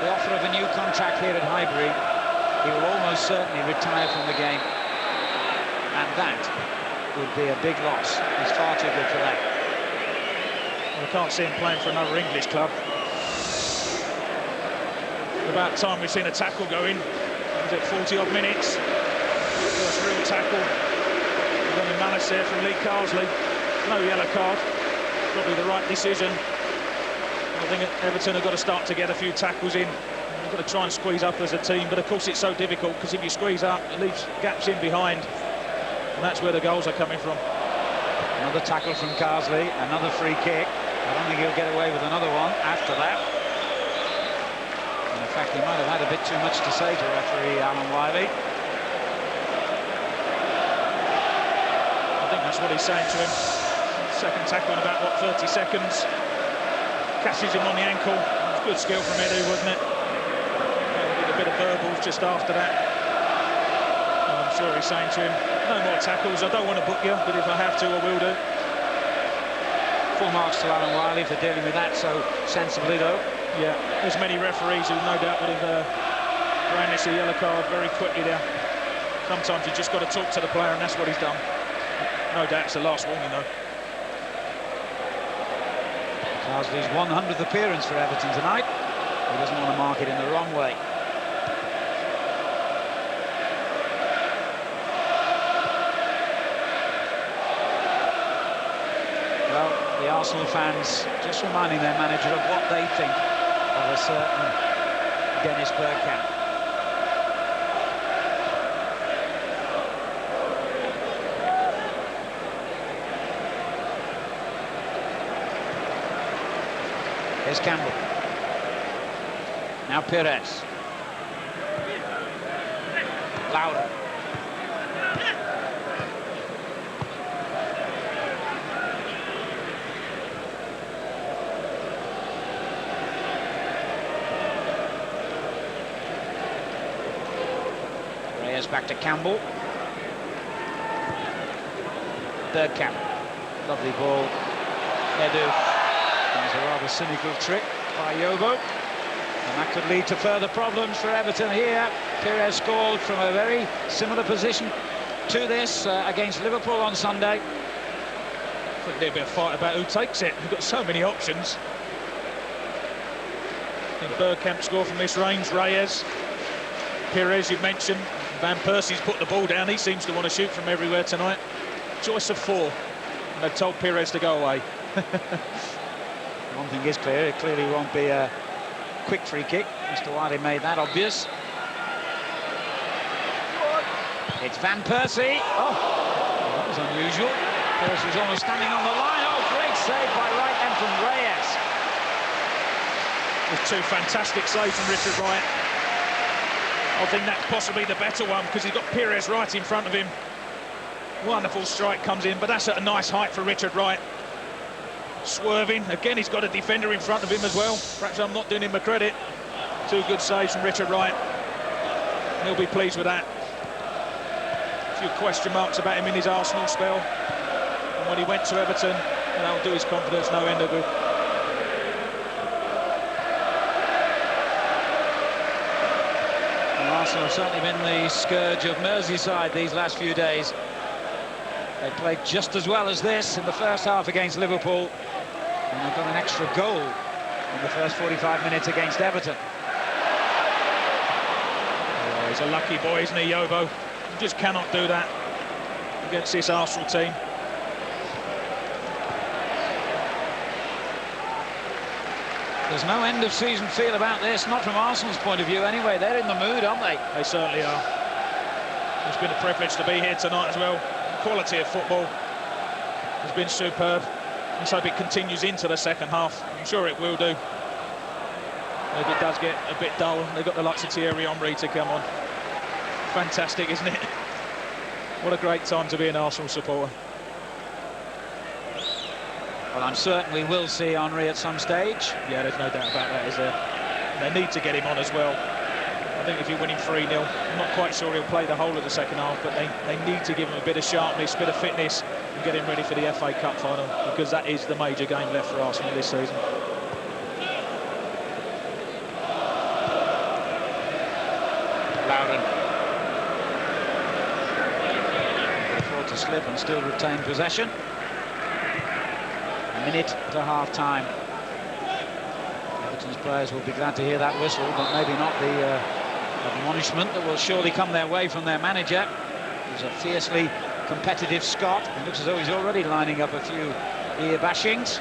the offer of a new contract here at Highbury, he will almost certainly retire from the game. And that would be a big loss. He's far too good for that. Well, I can't see him playing for another English club. About time we've seen a tackle go in. Was it 40-odd minutes? First real tackle. Any malice there from Lee Carsley. No yellow card. Probably the right decision. I think Everton have got to start to get a few tackles in. They've got to try and squeeze up as a team, but of course it's so difficult because if you squeeze up, it leaves gaps in behind, and that's where the goals are coming from. Another tackle from Carsley, another free kick. I don't think he'll get away with another one after that. And in fact, he might have had a bit too much to say to referee Alan Wiley. I think that's what he's saying to him. Second tackle in about, what, 30 seconds. Catches him on the ankle. Good skill from Edu, wasn't it? Did a bit of verbals just after that. I'm sure he's saying to him, no more tackles, I don't want to book you, but if I have to, I will do. Full marks to Alan Wiley for dealing with that so sensibly, though. Yeah, there's many referees who no doubt would have brandished a yellow card very quickly there. Sometimes you just got to talk to the player, and that's what he's done. No doubt it's the last warning, though. Carsley's 100th appearance for Everton tonight. He doesn't want to mark it in the wrong way. Well, the Arsenal fans just reminding their manager of what they think of a certain Dennis Bergkamp. Here's Campbell. Now Pirès. Louder. Reyes back to Campbell. Bergkamp. Lovely ball. Edu. There's a rather cynical trick by Yobo, and that could lead to further problems for Everton here. Pirès scored from a very similar position to this against Liverpool on Sunday. I think there'll be a fight about who takes it. We've got so many options. I think Bergkamp score from this range, Reyes. Pirès, you've mentioned. Van Persie's put the ball down. He seems to want to shoot from everywhere tonight. Choice of 4. And they've told Pirès to go away. One thing is clear, it clearly won't be a quick free kick. Mr. Wiley made that obvious. It's Van Persie. Oh, that was unusual. Persie's almost standing on the line. Oh, great save by right end from Reyes. There's 2 fantastic saves from Richard Wright. I think that's possibly the better one because he's got Pirès right in front of him. Wonderful strike comes in, but that's at a nice height for Richard Wright. Swerving, again he's got a defender in front of him as well. Perhaps I'm not doing him a credit. 2 good saves from Richard Wright. And he'll be pleased with that. A few question marks about him in his Arsenal spell. And when he went to Everton, and that'll do his confidence no end of good. Well, Arsenal have certainly been the scourge of Merseyside these last few days. They played just as well as this in the first half against Liverpool, and they've got an extra goal in the first 45 minutes against Everton. Oh, he's a lucky boy, isn't he, Yobo? You just cannot do that against this Arsenal team. There's no end-of-season feel about this, not from Arsenal's point of view anyway. They're in the mood, aren't they? They certainly are. It's been a privilege to be here tonight as well. Quality of football has been superb. Let's hope it continues into the second half. I'm sure it will do. Maybe it does get a bit dull. They've got the likes of Thierry Henry to come on. Fantastic, isn't it? What a great time to be an Arsenal supporter. Well, I'm certain we will see Henry at some stage. Yeah, there's no doubt about that, is there? They need to get him on as well. I think if you're winning 3-0, I'm not quite sure he'll play the whole of the second half, but they need to give him a bit of sharpness, a bit of fitness, and get him ready for the FA Cup final, because that is the major game left for Arsenal this season. to slip and still retain possession. A minute to half-time. Everton's players will be glad to hear that whistle, but maybe not the admonishment that will surely come their way from their manager. He's a fiercely competitive Scot. It looks as though he's already lining up a few ear bashings.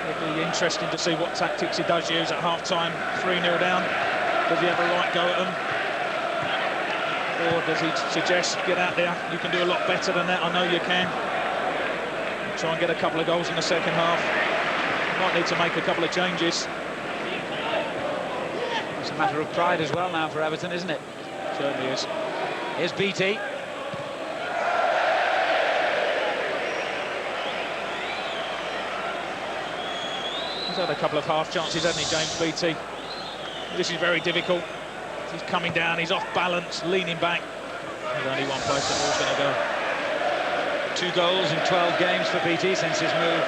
It'll be interesting to see what tactics he does use at half-time. 3-0 down. Does he have a right go at them? Or does he suggest, get out there, you can do a lot better than that, I know you can. Try and get a couple of goals in the second half. Might need to make a couple of changes. It's a matter of pride as well now for Everton, isn't it? Certainly is. Here's BT. He's had a couple of half chances, hasn't he, James BT? This is very difficult. He's coming down, he's off balance, leaning back. There's only one place the ball's going to go. 2 goals in 12 games for BT since his move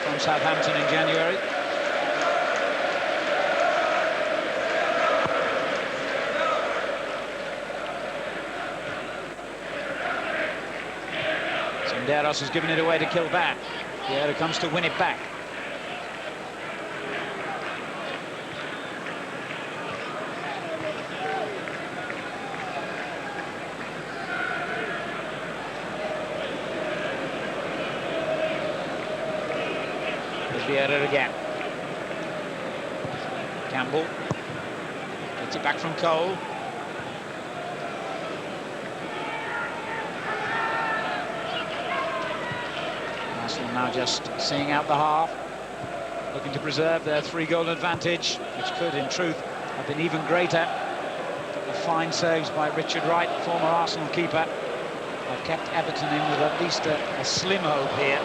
from Southampton in January. Senderos has given it away to Kilbane. Vieira comes to win it back. Vieira again. Campbell gets it back from Cole. Arsenal now just seeing out the half, looking to preserve their 3-goal advantage, which could in truth have been even greater. A couple of fine saves by Richard Wright, former Arsenal keeper, have kept Everton in with at least a slim hope here,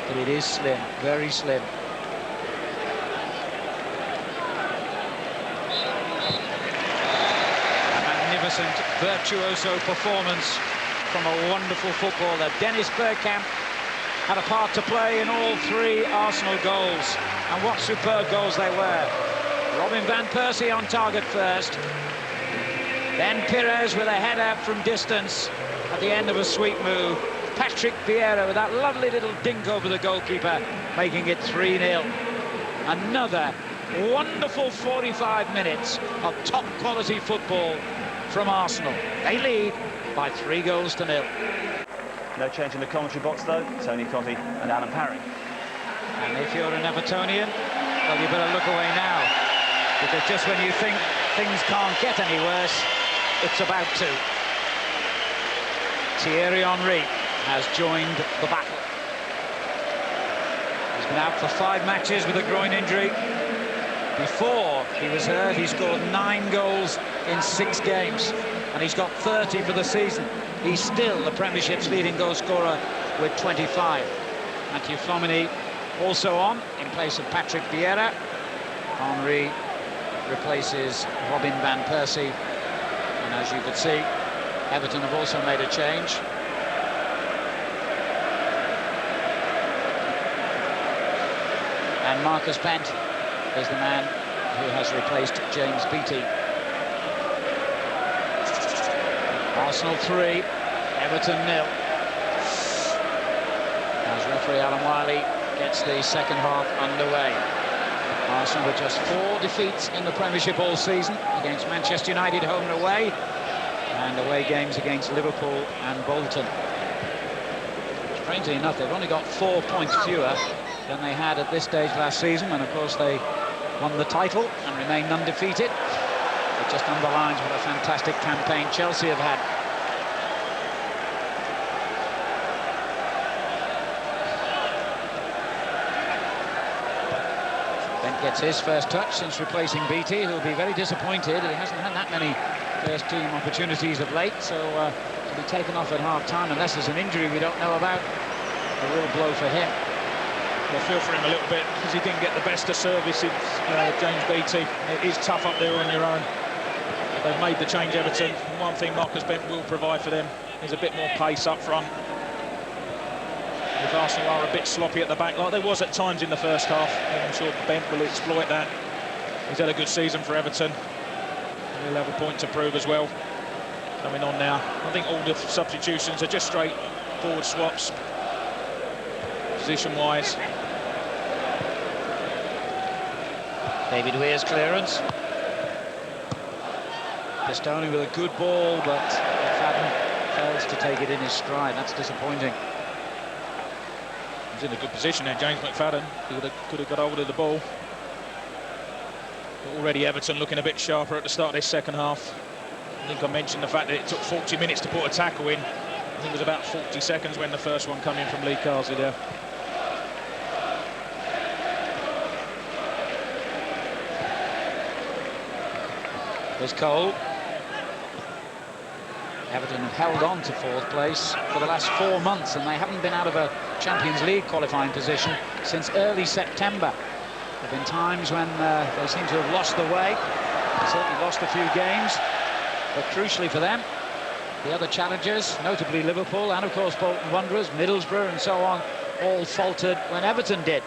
but it is slim, very slim. Virtuoso performance from a wonderful footballer. Dennis Bergkamp had a part to play in all 3 Arsenal goals, and what superb goals they were. Robin van Persie on target first, then Pirès with a header from distance at the end of a sweet move. Patrick Vieira with that lovely little dink over the goalkeeper, making it 3-0. Another wonderful 45 minutes of top quality football from Arsenal. They lead by 3-0. No change in the commentary box though. Tony Cottee and Alan Parry. And if you're an Evertonian, well, you better look away now, because just when you think things can't get any worse, it's about to. Thierry Henry has joined the battle. He's been out for 5 matches with a groin injury. Before he was hurt, he scored 9 goals in 6 games, and he's got 30 for the season. He's still the Premiership's leading goal scorer with 25. Mathieu Flamini also on in place of Patrick Vieira. Henry replaces Robin van Persie, and as you could see, Everton have also made a change. And Marcus Bent is the man who has replaced James BT. Arsenal 3, Everton 0. As referee Alan Wiley gets the second half underway. Arsenal with just 4 defeats in the Premiership all season, against Manchester United home and away, and away games against Liverpool and Bolton. Strangely enough, they've only got 4 points fewer than they had at this stage last season, and of course they won the title and remain undefeated. It just underlines what a fantastic campaign Chelsea have had. Bent gets his first touch since replacing BT, who'll be very disappointed. He hasn't had that many first-team opportunities of late, so to be taken off at half-time, unless there's an injury we don't know about, a real blow for him. I feel for him a little bit, because he didn't get the best of service since James BT. It is tough up there on your own. But they've made the change, Everton. One thing Marcus Bent will provide for them is a bit more pace up front. If Arsenal are a bit sloppy at the back, like they was at times in the first half, I'm sure Bent will exploit that. He's had a good season for Everton. He'll have a point to prove as well. coming on now. I think all the substitutions are just straight forward swaps, position-wise. David Weir's clearance. Pistone with a good ball, but McFadden fails to take it in his stride. That's disappointing. He's in a good position there, James McFadden. He could have got hold of the ball. But already Everton looking a bit sharper at the start of this second half. I think I mentioned the fact that it took 40 minutes to put a tackle in. I think it was about 40 seconds when the first one came in from Lee Carsley there. There's Cole. Everton have held on to fourth place for the last 4 months, and they haven't been out of a Champions League qualifying position since early September. There have been times when they seem to have lost their way. They certainly lost a few games, but crucially for them, the other challengers, notably Liverpool and of course Bolton Wanderers, Middlesbrough and so on, all faltered when Everton did.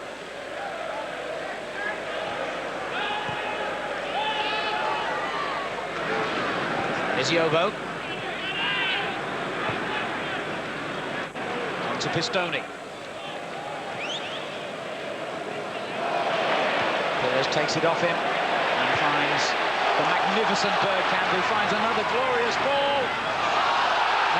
Here's Yobo. On to Pistone. Pirès takes it off him and finds the magnificent Bergkamp, who finds another glorious ball.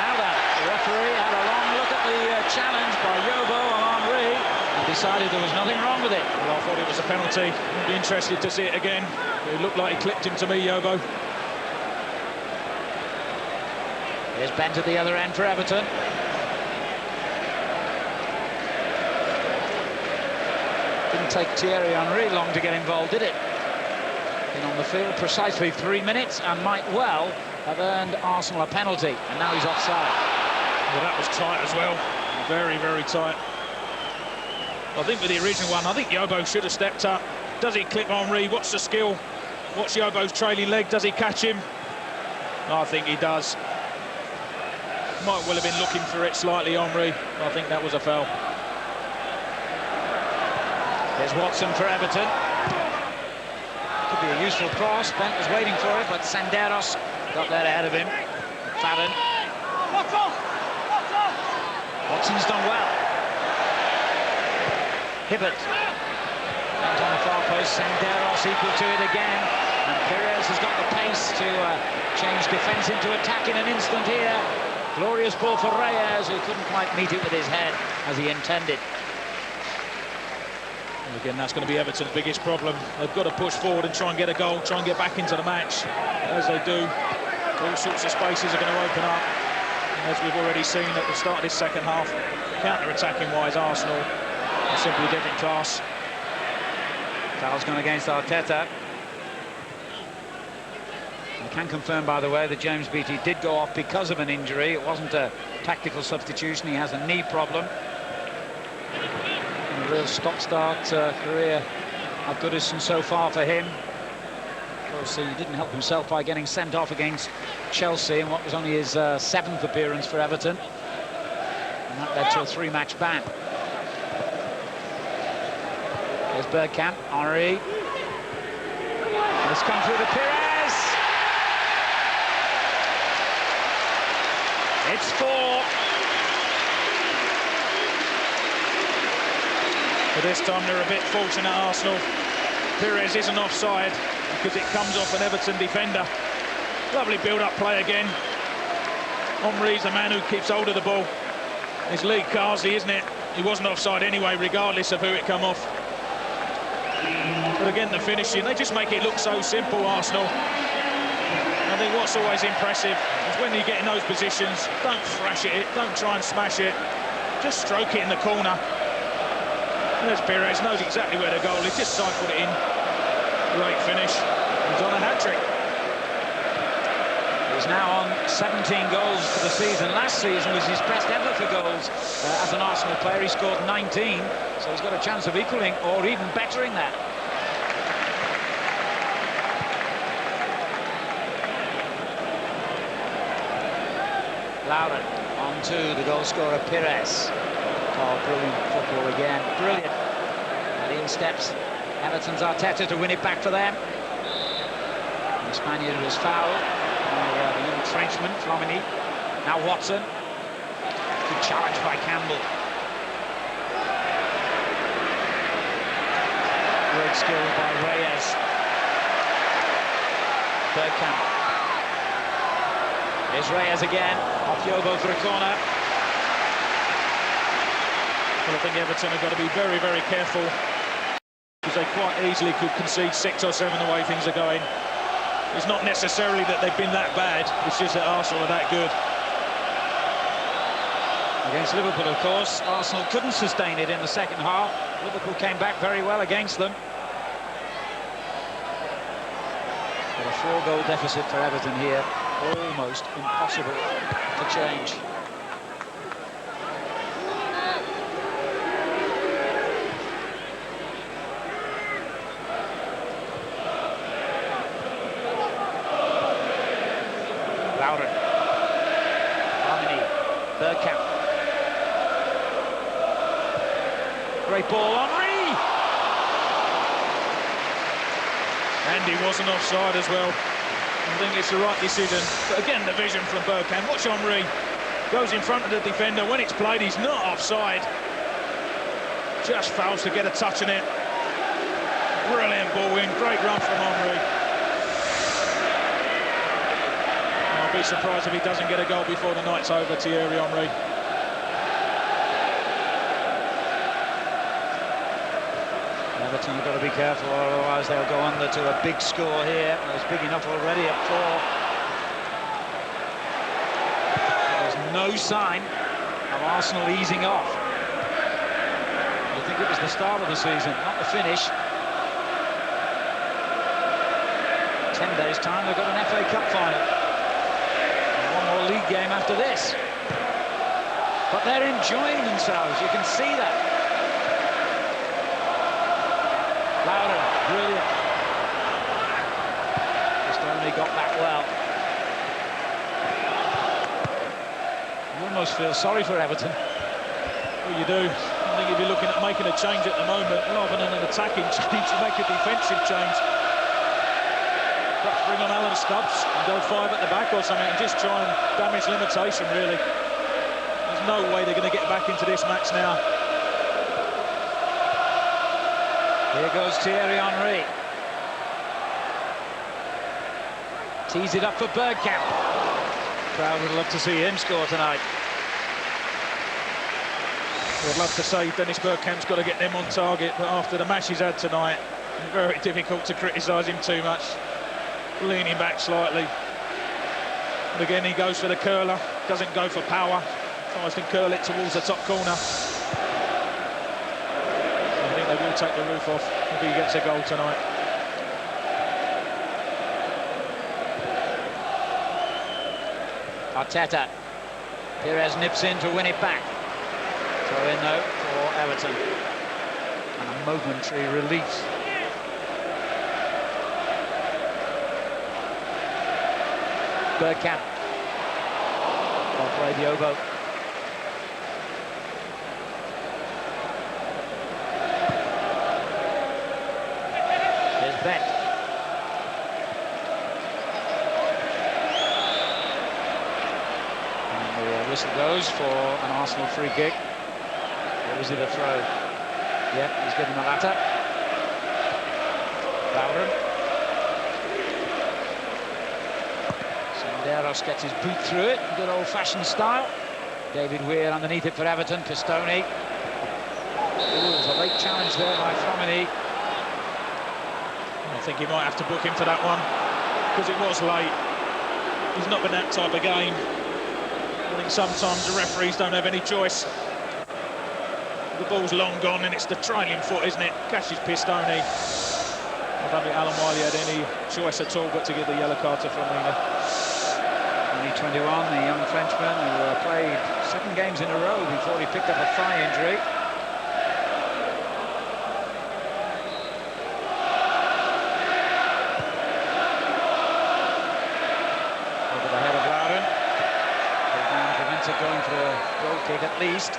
Now that the referee had a long look at the challenge by Yobo on Henry and decided there was nothing wrong with it. Well, I thought it was a penalty. I'd be interested to see it again. It looked like he clipped him to me, Yobo. Here's bent at the other end for Everton. Didn't take Thierry Henry long to get involved, did it? Been on the field precisely 3 minutes and might well have earned Arsenal a penalty, and now he's offside. Well, that was tight as well. Very, very tight. I think with the original one, I think Yobo should have stepped up. Does he clip Henry? What's the skill? What's Yobo's trailing leg? Does he catch him? I think he does. Might well have been looking for it slightly, Henry. I think that was a foul. There's Watson for Everton. Could be a useful cross. Bent was waiting for it, but Senderos got that ahead of him. Fadden. Watson's done well. Hibbert. Bent on the far post. Senderos equal to it again. And Pirès has got the pace to change defence into attack in an instant here. Glorious ball for Reyes, who couldn't quite meet it with his head as he intended. And again, that's going to be Everton's biggest problem. They've got to push forward and try and get a goal, try and get back into the match. As they do, all sorts of spaces are going to open up. And as we've already seen at the start of this second half, counter-attacking wise, Arsenal are simply a different class. Foul's gone against Arteta. I can confirm, by the way, that James Beattie did go off because of an injury. It wasn't a tactical substitution. He has a knee problem. And a real stop-start career at Goodison so far for him. Of course, he didn't help himself by getting sent off against Chelsea in what was only his 7th appearance for Everton. And that led to a 3-match ban. There's Bergkamp, Henry. It's come through to Pirès. It's 4. But this time they're a bit fortunate, Arsenal. Pirès isn't offside because it comes off an Everton defender. Lovely build-up play again. Henry's the man who keeps hold of the ball. It's Lee Carsley, isn't it? He wasn't offside anyway, regardless of who it come off. But again, the finishing, they just make it look so simple, Arsenal. I think what's always impressive is when you get in those positions, don't thrash it, don't try and smash it, just stroke it in the corner. And there's Pirès, knows exactly where to go, he's just cycled it in. Great finish, he's on a hat-trick. He's now on 17 goals for the season. Last season was his best ever for goals as an Arsenal player. He scored 19, so he's got a chance of equalling or even bettering that. Lauren on to the goal scorer Pirès. Oh, brilliant football again, brilliant. And in steps Everton's Arteta to win it back for them. The Spaniard was fouled by the young Frenchman, Flamini. Now Watson. Good challenge by Campbell. Great skill by Reyes. Bergkamp. Here's Reyes again. Off Yobo for a corner. Well, I think Everton have got to be very, very careful, because they quite easily could concede 6 or 7 the way things are going. It's not necessarily that they've been that bad, it's just that Arsenal are that good. Against Liverpool, of course, Arsenal couldn't sustain it in the second half. Liverpool came back very well against them. But a 4-goal deficit for Everton here, almost impossible to change. Flamini, Bergkamp. Great ball, Henry! And he wasn't offside as well. I think it's the right decision. But again, the vision from Bergkamp. Watch Henry. Goes in front of the defender. When it's played, he's not offside. Just fails to get a touch on it. Brilliant ball in. Great run from Henry. I'll be surprised if he doesn't get a goal before the night's over, Thierry Henry. Everton have got to be careful, otherwise they'll go under to a big score here. It's big enough already at 4. There's no sign of Arsenal easing off. I think it was the start of the season, not the finish. 10 days' time, they've got an FA Cup final. And one more league game after this. But they're enjoying themselves, you can see that. Louder, brilliant. Just only got back well. You almost feel sorry for Everton. Well, you do. I think if you're looking at making a change at the moment, rather than an attacking change, you make a defensive change. Perhaps bring on Alan Stubbs and go 5 at the back or something and just try and damage limitation, really. There's no way they're going to get back into this match now. Here goes Thierry Henry. Tees it up for Bergkamp. Crowd would love to see him score tonight. I'd love to say Dennis Bergkamp's got to get them on target, but after the match he's had tonight, very difficult to criticise him too much. Leaning back slightly. And again, he goes for the curler, doesn't go for power. Tries to curl it towards the top corner. They will take the roof off if he gets a goal tonight. Arteta. Pirès nips in to win it back. Throw in though for Everton. And a momentary relief. Bergkamp. Well played, Yobo. Bent. And the whistle goes for an Arsenal free kick. Or is it a throw? Yep, he's given the latter. Bowden. Senderos gets his boot through it, good old-fashioned style. David Weir underneath it for Everton. Pistone. Ooh, there's a late challenge there by Flamini. I think he might have to book him for that one, because it was late. He's not been that type of game. I think sometimes the referees don't have any choice. The ball's long gone and it's the trailing foot, isn't it? Catches Pistone. I don't think Alan Wiley had any choice at all but to give the yellow card to Flamini. Only 21, the young Frenchman who played 7 games in a row before he picked up a thigh injury. Going for a goal kick at least.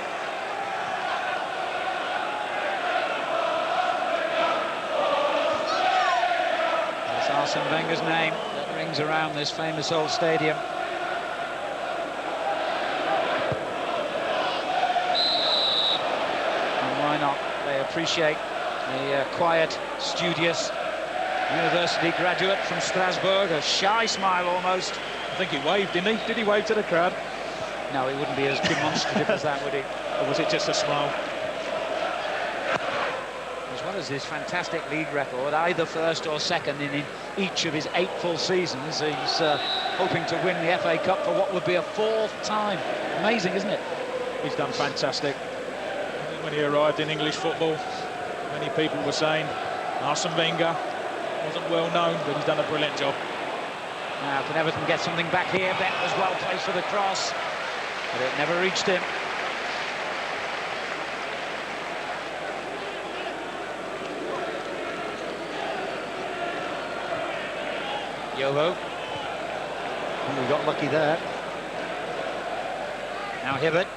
It's Arsene Wenger's name that rings around this famous old stadium. They appreciate the quiet, studious university graduate from Strasbourg, a shy smile almost. I think he waved, didn't he? Did he wave to the crowd? No, he wouldn't be as demonstrative as that, would he? Or was it just a smile? As well as his fantastic league record, either first or second in each of his 8 full seasons, he's hoping to win the FA Cup for what would be a 4th time. Amazing, isn't it? He's done fantastic. When he arrived in English football, many people were saying Arsene Wenger wasn't well known, but he's done a brilliant job. Now, can Everton get something back here? Bent was well placed for the cross, but it never reached him. Yovo. We got lucky there. Now Hibbert.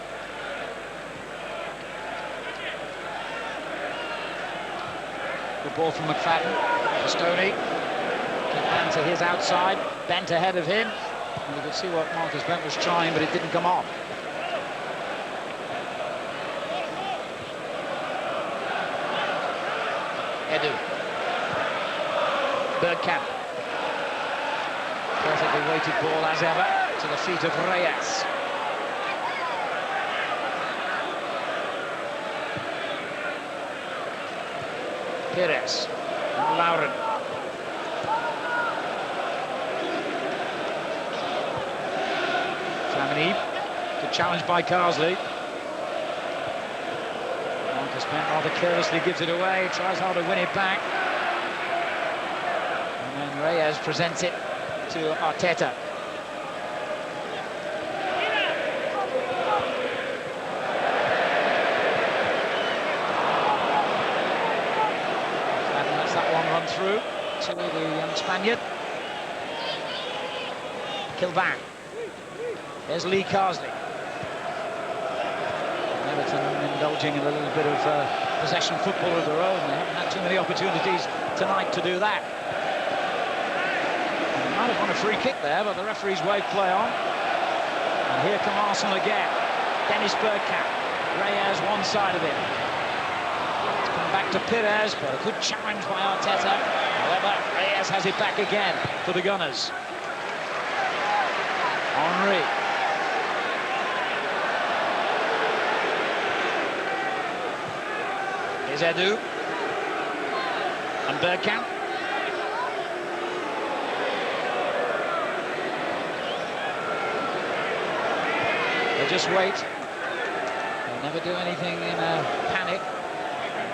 Good ball from McFadden. Stoney. Bent to his outside. Bent ahead of him. And you could see what Marcus Bent was trying, but it didn't come off. Edu. Bergkamp. Perfectly weighted ball as ever to the feet of Reyes. Pirès. Lauren. Flamini. Good challenge by Carsley. Marcus Bent rather carelessly gives it away, tries hard to win it back. And then Reyes presents it to Arteta. And lets that one run through to the young Spaniard. Kilban. There's Lee Carsley. Everton indulging in a little bit of possession football of their own. They haven't had too many opportunities tonight to do that. Might have won a free kick there, but the referee's waved play on. And here come Arsenal again. Dennis Bergkamp. Reyes one side of him. It's come back to Pirès, but a good challenge by Arteta. However, Reyes has it back again for the Gunners. Henry. Here's Edu. And Bergkamp. They just wait. They never do anything in a panic.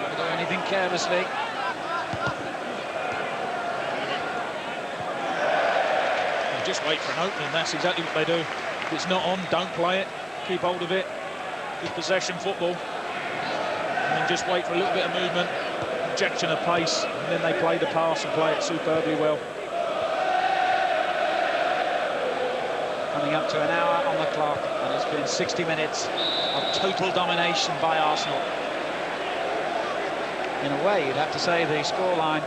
Never do anything carelessly. They just wait for an opening. That's exactly what they do. If it's not on, don't play it. Keep hold of it. Good possession football. And then just wait for a little bit of movement, injection of pace, and then they play the pass and play it superbly well. Coming up to an hour on the clock, and it's been 60 minutes of total domination by Arsenal. In a way, you'd have to say the scoreline,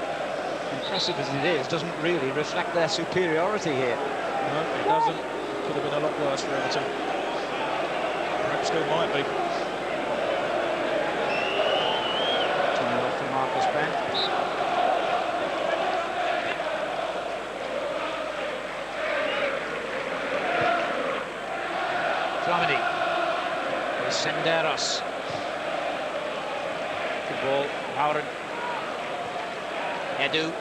impressive as it is, doesn't really reflect their superiority here. No, it doesn't. Could have been a lot worse for Everton. Perhaps still might be. Turning off for Marcus Bent. Flamini. There's Senderos. Good ball, Lauren. Edu.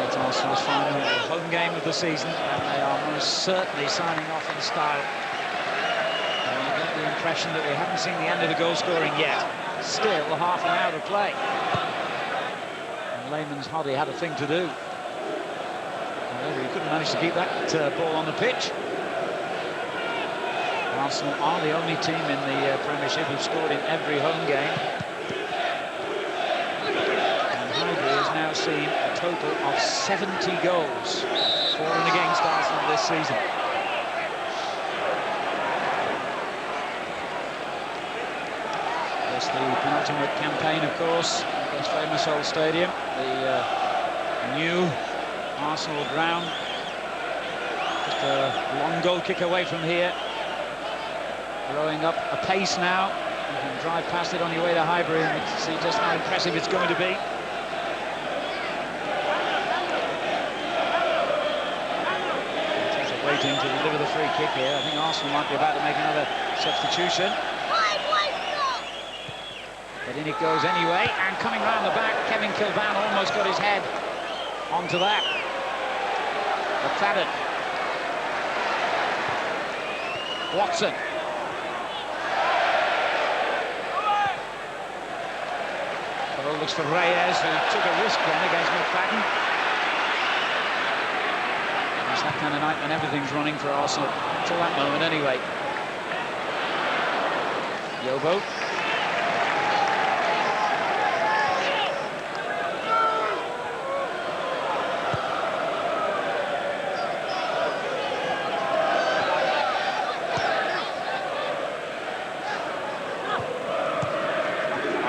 It's Arsenal's final home game of the season, and they are most certainly signing off in style. The impression that we haven't seen the end of the goal scoring yet. Still half an hour to play. And Lehmann's hardly had a thing to do. However, he couldn't manage to keep that ball on the pitch. Arsenal are the only team in the Premiership who've scored in every home game. And Highbury has now seen a total of 70 goals for and against Arsenal this season. There's the penultimate campaign, of course, at this famous old stadium. The new Arsenal ground. Just a long goal kick away from here. Growing up a pace now. You can drive past it on your way to Highbury and see just how impressive it's going to be. Waiting to deliver the free kick here. I think Arsenal might be about to make another substitution. But in it goes anyway, and coming round the back, Kevin Kilban almost got his head onto that. McFadden. Watson. Well, looks for Reyes, who took a risk then against McFadden. It's that kind of night when everything's running for Arsenal, till that moment anyway. Yobo.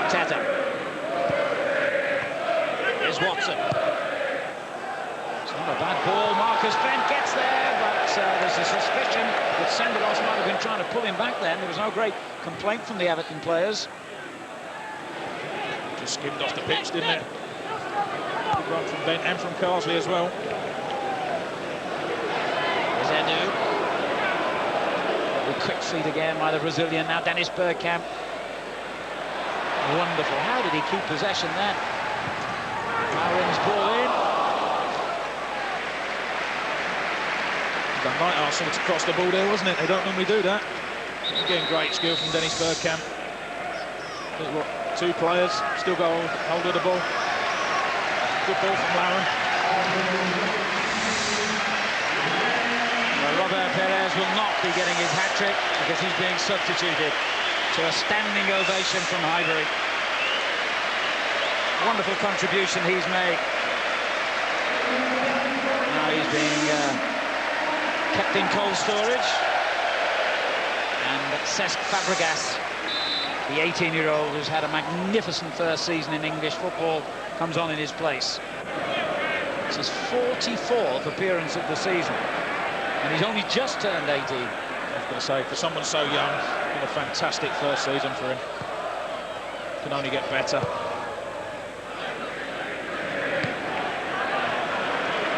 Arteta. Here's Watson. It's not a bad ball. Marcus Trent gets there, but there's a suspicion that Senderos might have been trying to pull him back then. There was no great complaint from the Everton players. Just skimmed off the pitch, didn't it? Good run from Bent and from Carsley as well. MNw. With quick feet again by the Brazilian. Now Dennis Bergkamp. Wonderful. How did he keep possession then? Aaron's ball in. Done right, Arsenal, to cross the ball there, wasn't it? They don't normally do that. Again, great skill from Dennis Bergkamp. What, two players, still got hold of the ball. Good ball from Lauren. Well, Robert Perez will not be getting his hat-trick because he's being substituted. To a standing ovation from Highbury. Wonderful contribution he's made. Now he's being kept in cold storage. And Cesc Fabregas, the 18-year-old who's had a magnificent first season in English football, comes on in his place. It's his 44th appearance of the season. And he's only just turned 18. I was going to say, for someone so young, been a fantastic first season for him. Can only get better.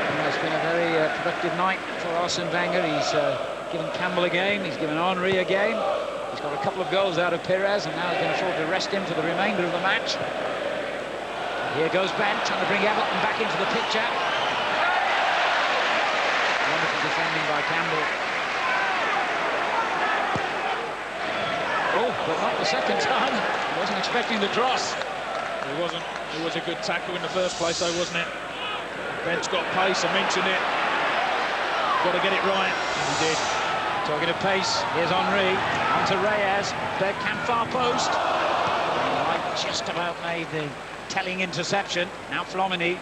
Well, it's been a very productive night for Arsene Wenger. He's given Campbell a game, he's given Henry a game. He's got a couple of goals out of Pirès, and now he can afford to rest him for the remainder of the match. Here goes Ben, trying to bring Everton back into the picture. Wonderful defending by Campbell. Oh, but not the second time. He wasn't expecting the cross. He wasn't. It was a good tackle in the first place, though, wasn't it? Ben's got pace, I mentioned it. Got to get it right, and he did. Talking of pace, here's Henry, onto Reyes, Bergkamp far post. Right, just about made the telling interception. Now Flamini.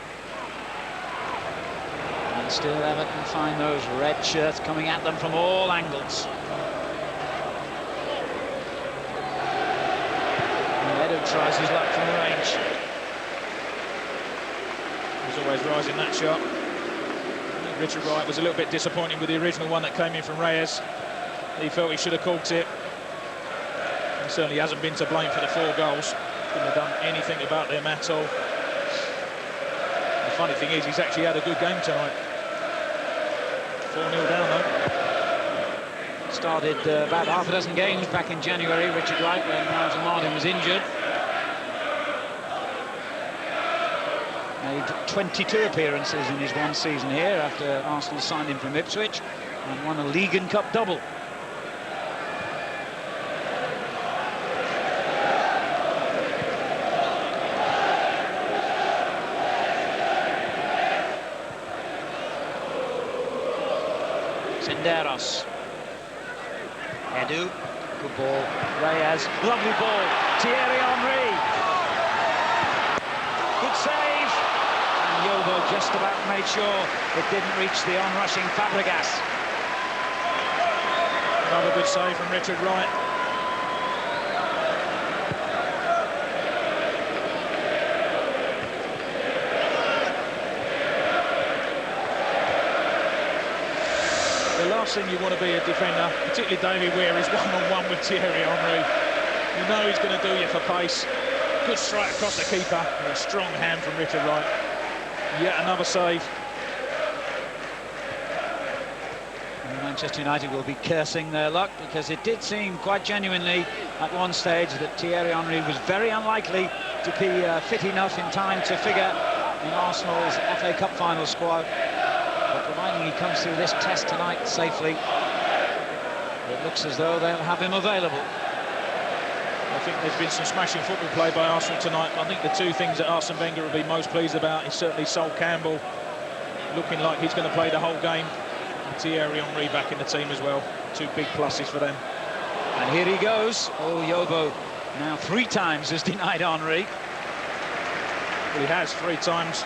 And still Everton find those red shirts coming at them from all angles. Edu tries his luck from the range. He's always rising that shot. Richard Wright was a little bit disappointing with the original one that came in from Reyes. He felt he should have caught it. He certainly hasn't been to blame for the 4 goals. Couldn't have done anything about them at all. The funny thing is, he's actually had a good game tonight. 4-0 down, though. Started about half a dozen games back in January, Richard Wright, when Nigel Martin was injured. Made 22 appearances in his one season here after Arsenal signed him from Ipswich and won a League and Cup double. Senderos. Edu, good ball. Reyes, lovely ball. Thierry Henry. Good save. And Yobo just about made sure it didn't reach the on-rushing Fabregas. Another good save from Richard Wright. last thing you want to be a defender, particularly David Vieira, is one-on-one with Thierry Henry. You know he's going to do you for pace. Good strike across the keeper, and a strong hand from Richard Wright. Yet another save. Manchester United will be cursing their luck, because it did seem quite genuinely at one stage that Thierry Henry was very unlikely to be fit enough in time to figure in Arsenal's FA Cup final squad. But providing he comes through this test tonight safely, it looks as though they'll have him available. I think there's been some smashing football play by Arsenal tonight. I think the two things that Arsene Wenger will be most pleased about is certainly Sol Campbell looking like he's going to play the whole game, and Thierry Henry back in the team as well. Two big pluses for them. And here he goes. Oh, Yobo now 3 times has denied Henry. Well, he has 3 times.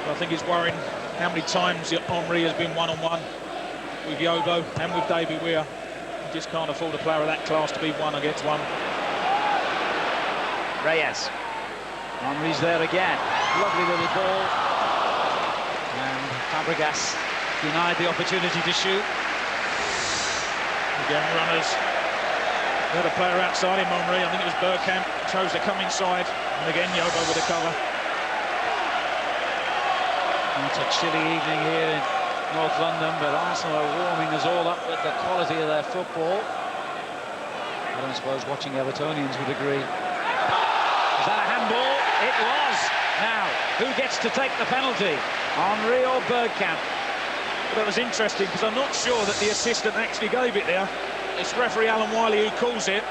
But I think it's worrying how many times Henry has been one-on-one with Yobo and with David Vieira. You just can't afford a player of that class to be 1 against 1. Reyes. Henry's there again. Lovely little ball. And Fabregas denied the opportunity to shoot. Again, runners. They had a player outside him, Henry. I think it was Bergkamp. Chose to come inside. And again, Yobo with a cover. It's a chilly evening here in North London, but Arsenal are warming us all up with the quality of their football. I don't suppose watching Evertonians would agree. Is that a handball? It was. Now, who gets to take the penalty? Henry or Bergkamp? Well, that was interesting, because I'm not sure that the assistant actually gave it there. It's referee Alan Wiley who calls it.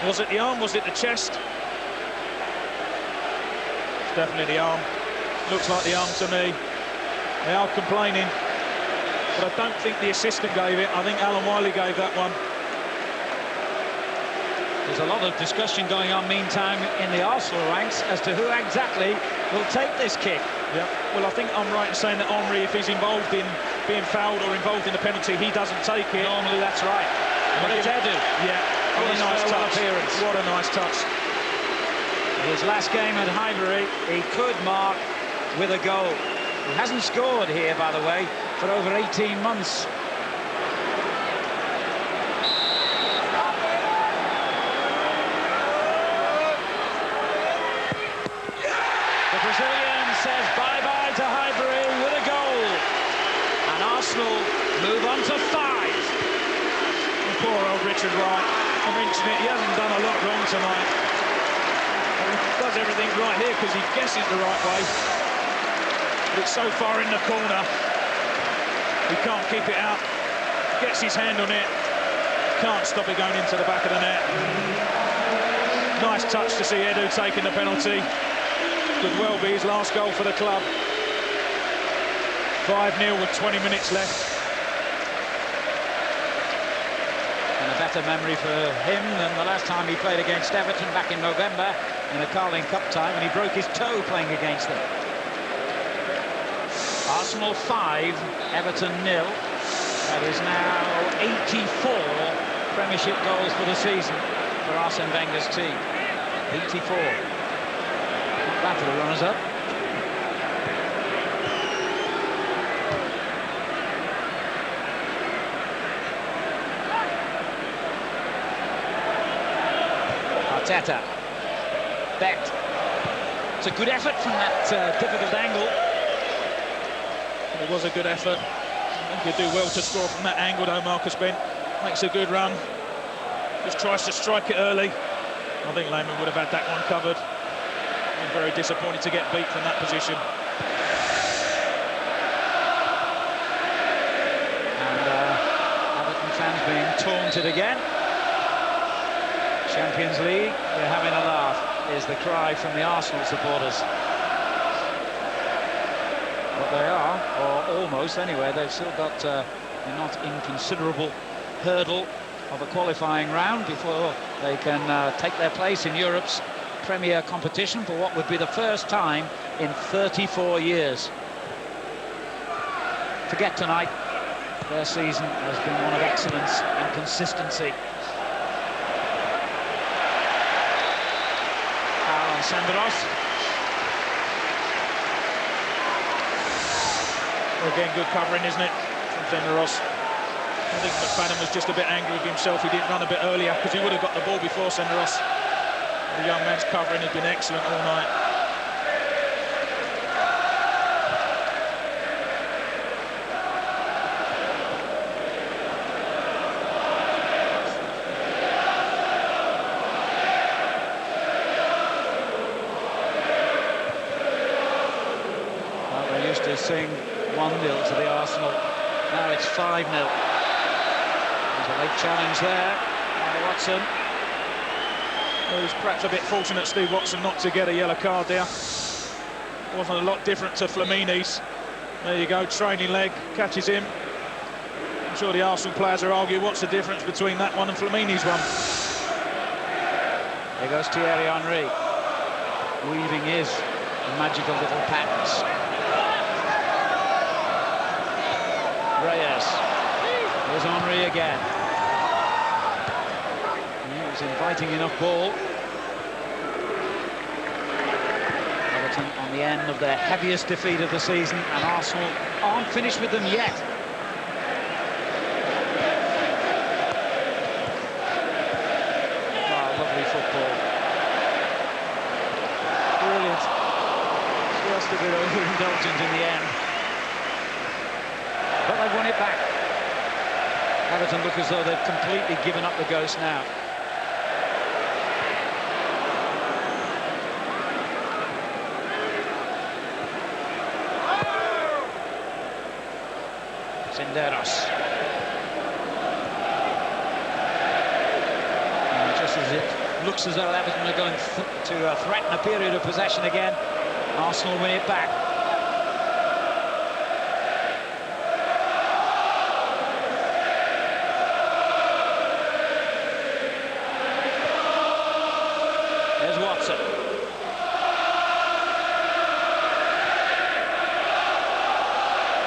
Was it the arm? Was it the chest? It's definitely the arm. Looks like the arm to me. They are complaining, but I don't think the assistant gave it. I think Alan Wiley gave that one. There's a lot of discussion going on meantime in the Arsenal ranks as to who exactly will take this kick. Yeah, well, I think I'm right in saying that Henry, if he's involved in being fouled or involved in a penalty, he doesn't take it. Normally, that's right. What did they do? Yeah, what a nice touch. Appearance. What a nice touch. His last game at Highbury, he could mark with a goal. He hasn't scored here, by the way, for over 18 months. The Brazilian says bye-bye to Highbury with a goal. And Arsenal move on to 5. And poor old Richard Wright. I mentioned it, he hasn't done a lot wrong tonight. He does everything right here because he guesses the right way. But it's so far in the corner, he can't keep it out. Gets his hand on it, can't stop it going into the back of the net. Nice touch to see Edu taking the penalty. Could well be his last goal for the club. 5-0 with 20 minutes left. And a better memory for him than the last time he played against Everton back in November in a Carling Cup time, when he broke his toe playing against them. Arsenal 5, Everton 0. That is now 84 Premiership goals for the season for Arsene Wenger's team. 84. Not bad for the runners-up. Arteta. Beck. It's a good effort from that difficult angle. It was a good effort. I think he'll do well to score from that angle, though. Marcus Bent makes a good run. Just tries to strike it early. I think Lehmann would have had that one covered. Been very disappointed to get beat from that position. And Everton fans being taunted again. Champions League, we're having a laugh, is the cry from the Arsenal supporters. But they are, or almost anyway. They've still got a not inconsiderable hurdle of a qualifying round before they can take their place in Europe's Premier competition for what would be the first time in 34 years. Forget tonight, their season has been one of excellence and consistency. Alan Sandros. Again, good covering, isn't it, from Senderos. I think McFadden was just a bit angry with himself. He didn't run a bit earlier because he would have got the ball before Senderos. The young man's covering has been excellent all night. Well, they used to sing 1-0 to the Arsenal. Now it's 5-0. There's a late challenge there by Watson. Well, he was perhaps a bit fortunate, Steve Watson, not to get a yellow card there. Wasn't a lot different to Flamini's. There you go, training leg, catches him. I'm sure the Arsenal players are arguing what's the difference between that one and Flamini's one. There goes Thierry Henry, weaving his magical little patterns. Reyes. Here's Henry again. He was inviting enough ball. Everton on the end of their heaviest defeat of the season, and Arsenal aren't finished with them yet. Oh, lovely football. Brilliant. Just a bit overindulgent in the end. But they've won it back. Everton look as though they've completely given up the ghost now. Senderos. And just as it looks as though Everton are going to threaten a period of possession again, Arsenal win it back. There's Watson.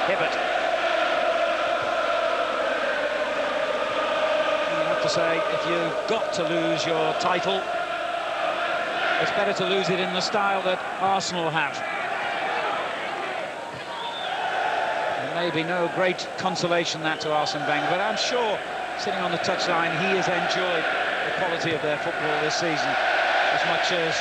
Hibbert. You have to say, if you've got to lose your title, it's better to lose it in the style that Arsenal have. There may be no great consolation that to Arsene Wenger, but I'm sure, sitting on the touchline, he has enjoyed the quality of their football this season as much as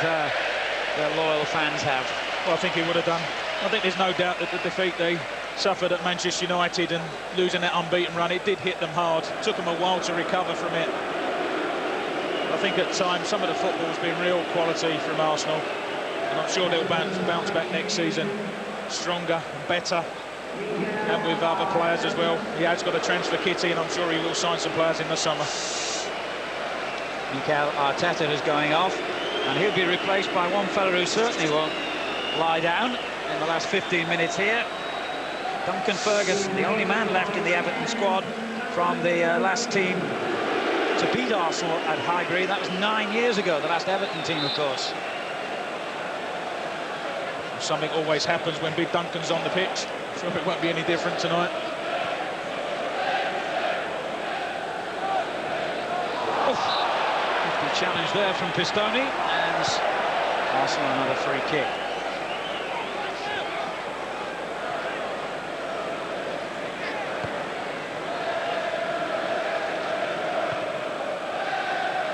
their loyal fans have. Well, I think he would have done. I think there's no doubt that the defeat they suffered at Manchester United and losing that unbeaten run, it did hit them hard. It took them a while to recover from it. I think at times some of the football's been real quality from Arsenal, and I'm sure they'll bounce back next season stronger, better, and with other players as well. He has got a transfer kitty, and I'm sure he will sign some players in the summer. Mikel Arteta is going off, and he'll be replaced by one fella who certainly won't lie down in the last 15 minutes here. Duncan Ferguson, the only man left in the Everton squad from the last team to beat Arsenal at Highbury. That was 9 years ago, the last Everton team, of course. Something always happens when Big Duncan's on the pitch. I'm sure it won't be any different tonight. Good challenge there from Pistoni, and Arsenal another free kick.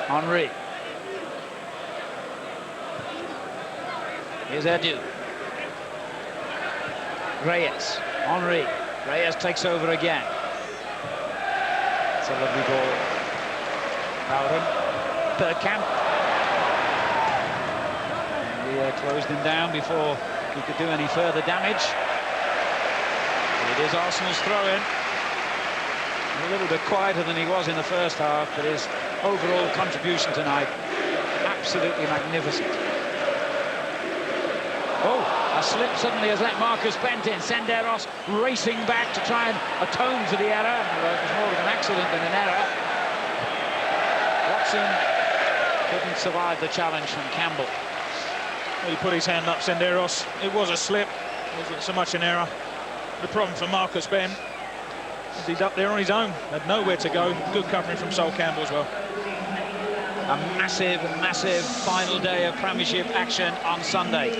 Henry. Here's Edu. Reyes. Henry. Reyes takes over again. It's a lovely ball. Howden. Bergkamp. And he closed him down before he could do any further damage. And it is Arsenal's throw-in. A little bit quieter than he was in the first half, but his overall contribution tonight, absolutely magnificent. Oh, a slip suddenly has let Marcus Bent in. Senderos racing back to try and atone for the error. Well, it was more of an accident than an error. Watson couldn't survive the challenge from Campbell. Well, he put his hand up, Senderos. It was a slip. It wasn't so much an error. The problem for Marcus Bent is he's up there on his own. Had nowhere to go. Good covering from Sol Campbell as well. A massive, massive final day of Premiership action on Sunday.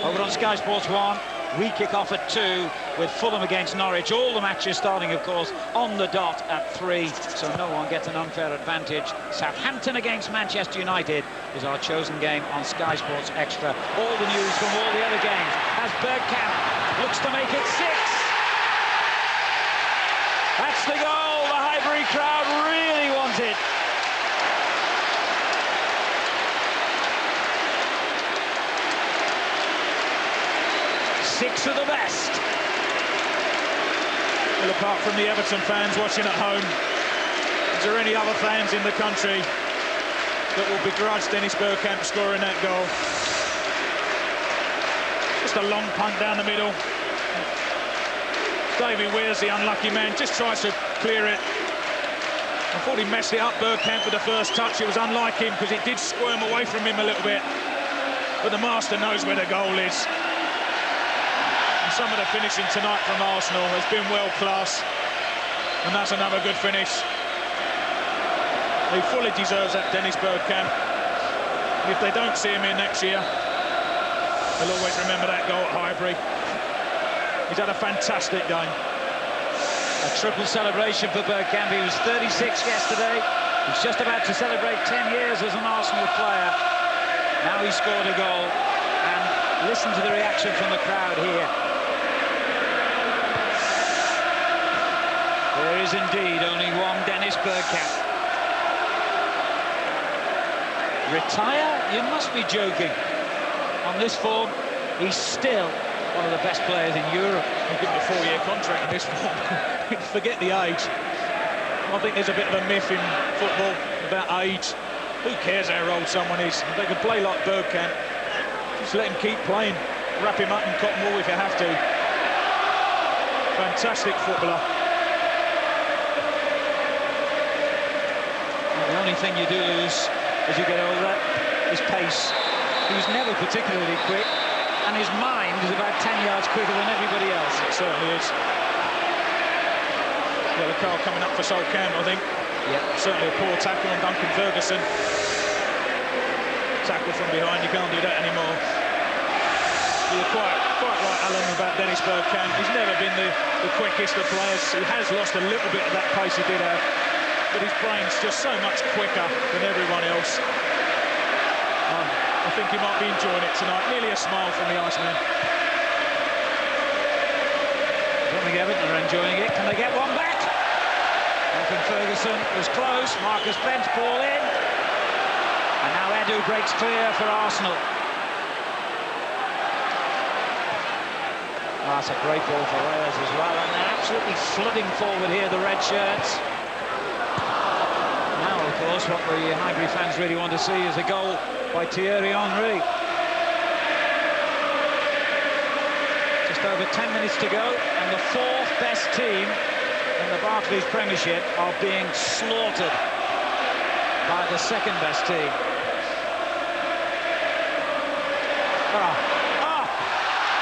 Over on Sky Sports 1, we kick off at 2. with Fulham against Norwich. All the matches starting, of course, on the dot at 3, so no one gets an unfair advantage. Southampton against Manchester United is our chosen game on Sky Sports Extra. All the news from all the other games as Bergkamp looks to make it 6. That's the goal the Highbury crowd really wanted. Six of the best. Well, apart from the Everton fans watching at home, is there any other fans in the country that will begrudge Dennis Bergkamp scoring that goal? Just a long punt down the middle. David Weir's the unlucky man, just tries to clear it. I thought he messed it up, Bergkamp, with the first touch. It was unlike him because it did squirm away from him a little bit. But the master knows where the goal is. Some of the finishing tonight from Arsenal has been world class, and that's another good finish. He fully deserves that, Dennis Bergkamp. If they don't see him here next year, they'll always remember that goal at Highbury. He's had a fantastic game. A triple celebration for Bergkamp. He was 36 yesterday. He's just about to celebrate 10 years as an Arsenal player. Now he scored a goal, and listen to the reaction from the crowd here. There is indeed only one Dennis Bergkamp. Retire? You must be joking. On this form, he's still one of the best players in Europe. He'll give him a 4-year contract in this form. Forget the age. I think there's a bit of a myth in football about age. Who cares how old someone is? If they can play like Bergkamp, just let him keep playing. Wrap him up in cotton wool if you have to. Fantastic footballer. The only thing you do lose as you get older is pace. He was never particularly quick, and his mind is about 10 yards quicker than everybody else. It certainly is. Yeah, the car coming up for Sol Campbell, I think. Yep. Certainly a poor tackle on Duncan Ferguson. Tackle from behind, you can't do that anymore. You're quite right, Alan, about Dennis Bergkamp. He's never been the quickest of players. He has lost a little bit of that pace he did have, but his brain's just so much quicker than everyone else. I think he might be enjoying it tonight. Nearly a smile from the Iceman. I don't think Everton are enjoying it. Can they get one back? Duncan Ferguson was close. Marcus Bent's ball in. And now Edu breaks clear for Arsenal. Oh, that's a great ball for Reyes as well. And they're absolutely flooding forward here, the red shirts. Now, of course, what the Highbury fans really want to see is a goal by Thierry Henry. Just over 10 minutes to go, and the 4th best team in the Barclays Premiership are being slaughtered by the 2nd best team.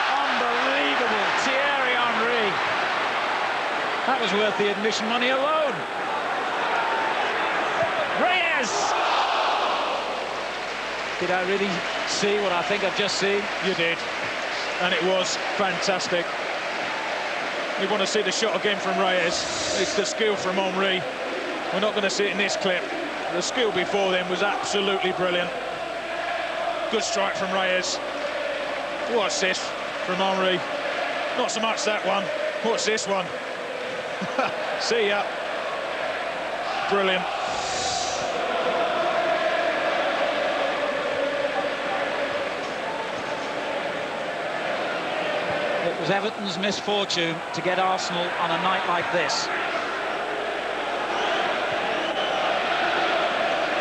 Unbelievable, Thierry Henry. That was worth the admission money alone. Reyes! Did I really see what I think I've just seen? You did, and it was fantastic. We want to see the shot again from Reyes. It's the skill from Henry. We're not going to see it in this clip. The skill before then was absolutely brilliant. Good strike from Reyes. What assist from Henry. Not so much that one. What's this one? See ya. Brilliant. It was Everton's misfortune to get Arsenal on a night like this.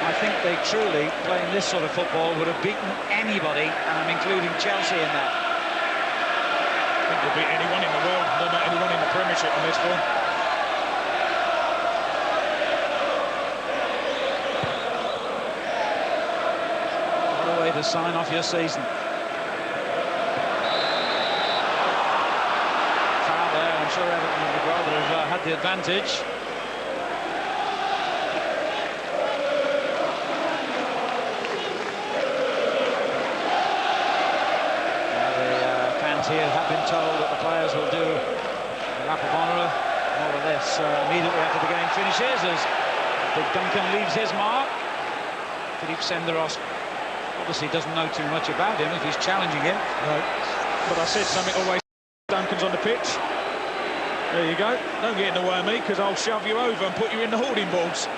I think they truly, playing this sort of football, would have beaten anybody, and I'm including Chelsea in that. I think they'll beat anyone in the world, no matter anyone in the Premiership on this one. What a way to sign off your season. I'm sure Everton would rather have had the advantage. Now the fans here have been told that the players will do Apabonora, more or less immediately after the game finishes, as Big Duncan leaves his mark. Philippe Senderos obviously doesn't know too much about him if he's challenging him. No, but I said something always. Duncan's on the pitch. There you go. Don't get in the way of me, because I'll shove you over and put you in the holding boards.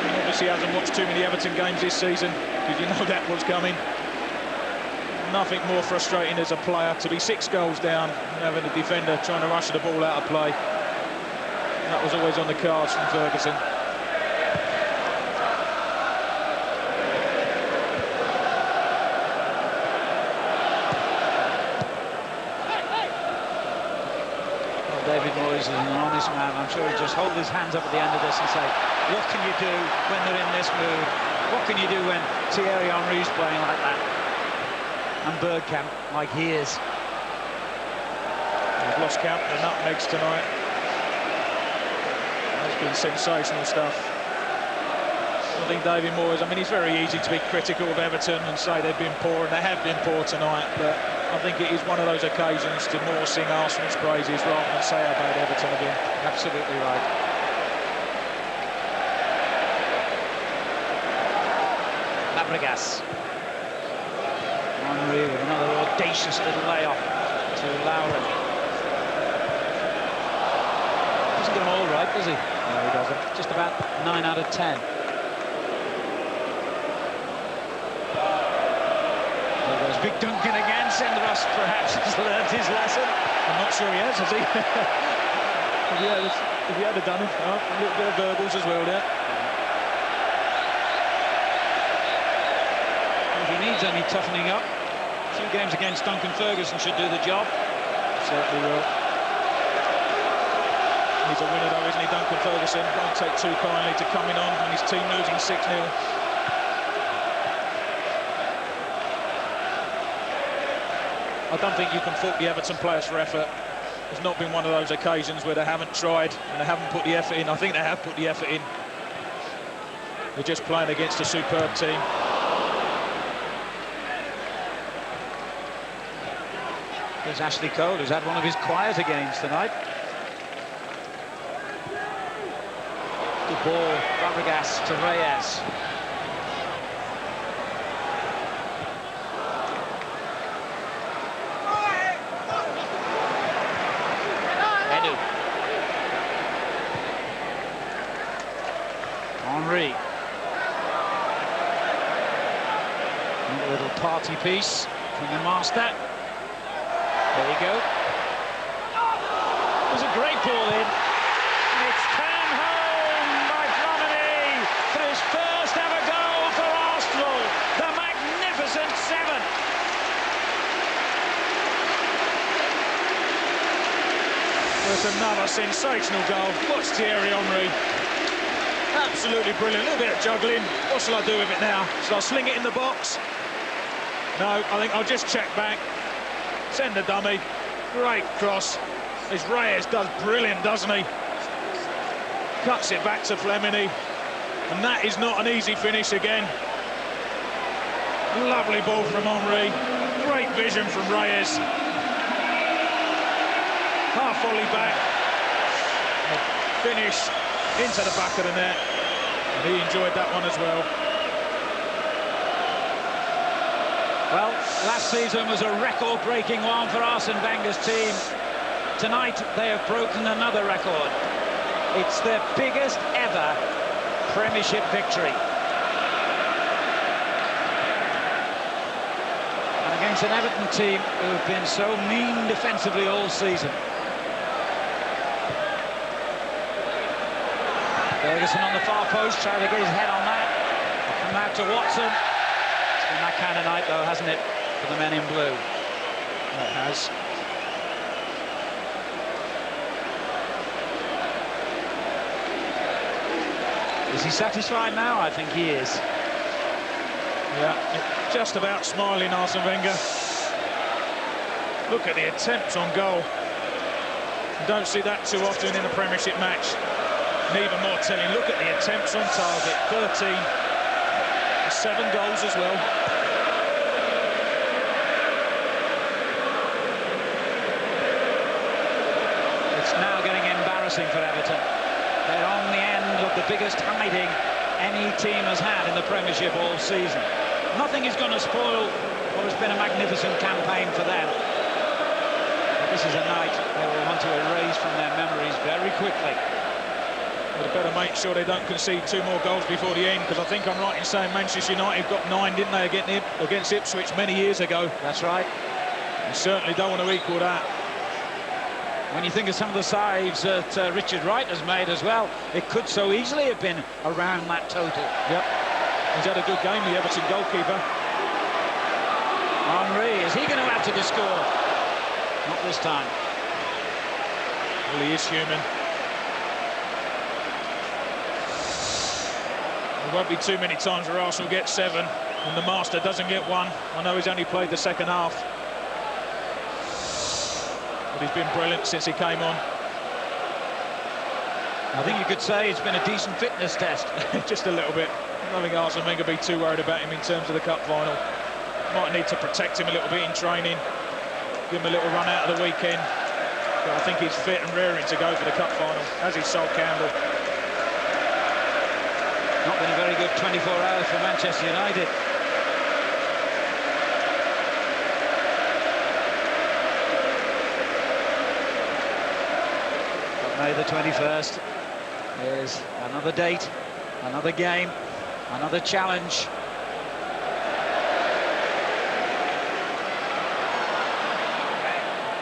He obviously hasn't watched too many Everton games this season, because you know that was coming. Nothing more frustrating as a player to be 6 goals down and having a defender trying to rush the ball out of play. That was always on the cards from Ferguson. David Moyes is an honest man. I'm sure he'll just hold his hands up at the end of this and say, what can you do when they're in this mood? What can you do when Thierry Henry's playing like that? And Bergkamp, like he is. We've lost count of the nutmegs tonight. That's been sensational stuff. I think David Moyes, I mean, it's very easy to be critical of Everton and say they've been poor, and they have been poor tonight, but I think it is one of those occasions to more sing Arsenal's praises rather than say how bad Everton have been. Absolutely right. Fabregas. Henry with another audacious little layoff to Laura. Doesn't get them all right, does he? No, he doesn't. Just about 9 out of 10. There goes Big Duncan again. Senderos perhaps has learnt his lesson. I'm not sure he has he? If he had done it, a little bit of verbals as well there. If he needs any toughening up, 2 games against Duncan Ferguson should do the job. Certainly will. He's a winner though, isn't he, Duncan Ferguson? Won't take too kindly to coming on and his team losing 6-0. I don't think you can fault the Everton players for effort. It's not been one of those occasions where they haven't tried and they haven't put the effort in. I think they have put the effort in. They're just playing against a superb team. There's Ashley Cole, who's had one of his quieter games tonight. Good ball, Fabregas to Reyes. Henry. A little party piece from the master. There you go. It was a great ball in. And it's turned home by Flamini for his first ever goal for Arsenal. The magnificent 7. There's another sensational goal. Watch Thierry Henry. Absolutely brilliant. A little bit of juggling. What shall I do with it now? Shall I sling it in the box? No, I think I'll just check back. Send the dummy. Great cross. This Reyes does brilliant, doesn't he? Cuts it back to Flamini. And that is not an easy finish again. Lovely ball from Henry. Great vision from Reyes. Half volley back. Finish into the back of the net. And he enjoyed that one as well. Well, last season was a record-breaking one for Arsene Wenger's team. Tonight, they have broken another record. It's their biggest ever Premiership victory. And against an Everton team who have been so mean defensively all season. Ferguson on the far post, trying to get his head on that. Come out to Watson. It's been that kind of night, though, hasn't it, for the men in blue? It has. Is he satisfied now? I think he is. Yeah, just about smiling, Arsene Wenger. Look at the attempts on goal. You don't see that too often in a Premiership match. And even more telling, look at the attempts on target. 13. 7 goals as well. now getting embarrassing for Everton. They're on the end of the biggest hiding any team has had in the Premiership all season. Nothing is going to spoil what has been a magnificent campaign for them. But this is a night they will want to erase from their memories very quickly. Well, they better make sure they don't concede 2 more goals before the end, because I think I'm right in saying Manchester United got 9, didn't they, against Ipswich many years ago. That's right. You certainly don't want to equal that. When you think of some of the saves that Richard Wright has made as well, it could so easily have been around that total. Yep. He's had a good game, the Everton goalkeeper. Henry, is he going to add to the score? Not this time. Well, he is human. There won't be too many times where Arsenal get 7 and the master doesn't get 1. I know he's only played the second half, but he's been brilliant since he came on. I think you could say it's been a decent fitness test. Just a little bit. I don't think Arsenal are going to be too worried about him in terms of the cup final. Might need to protect him a little bit in training, give him a little run out of the weekend. But I think he's fit and raring to go for the cup final, as is Sol Campbell. Not been a very good 24 hours for Manchester United. But May the 21st is another date, another game, another challenge.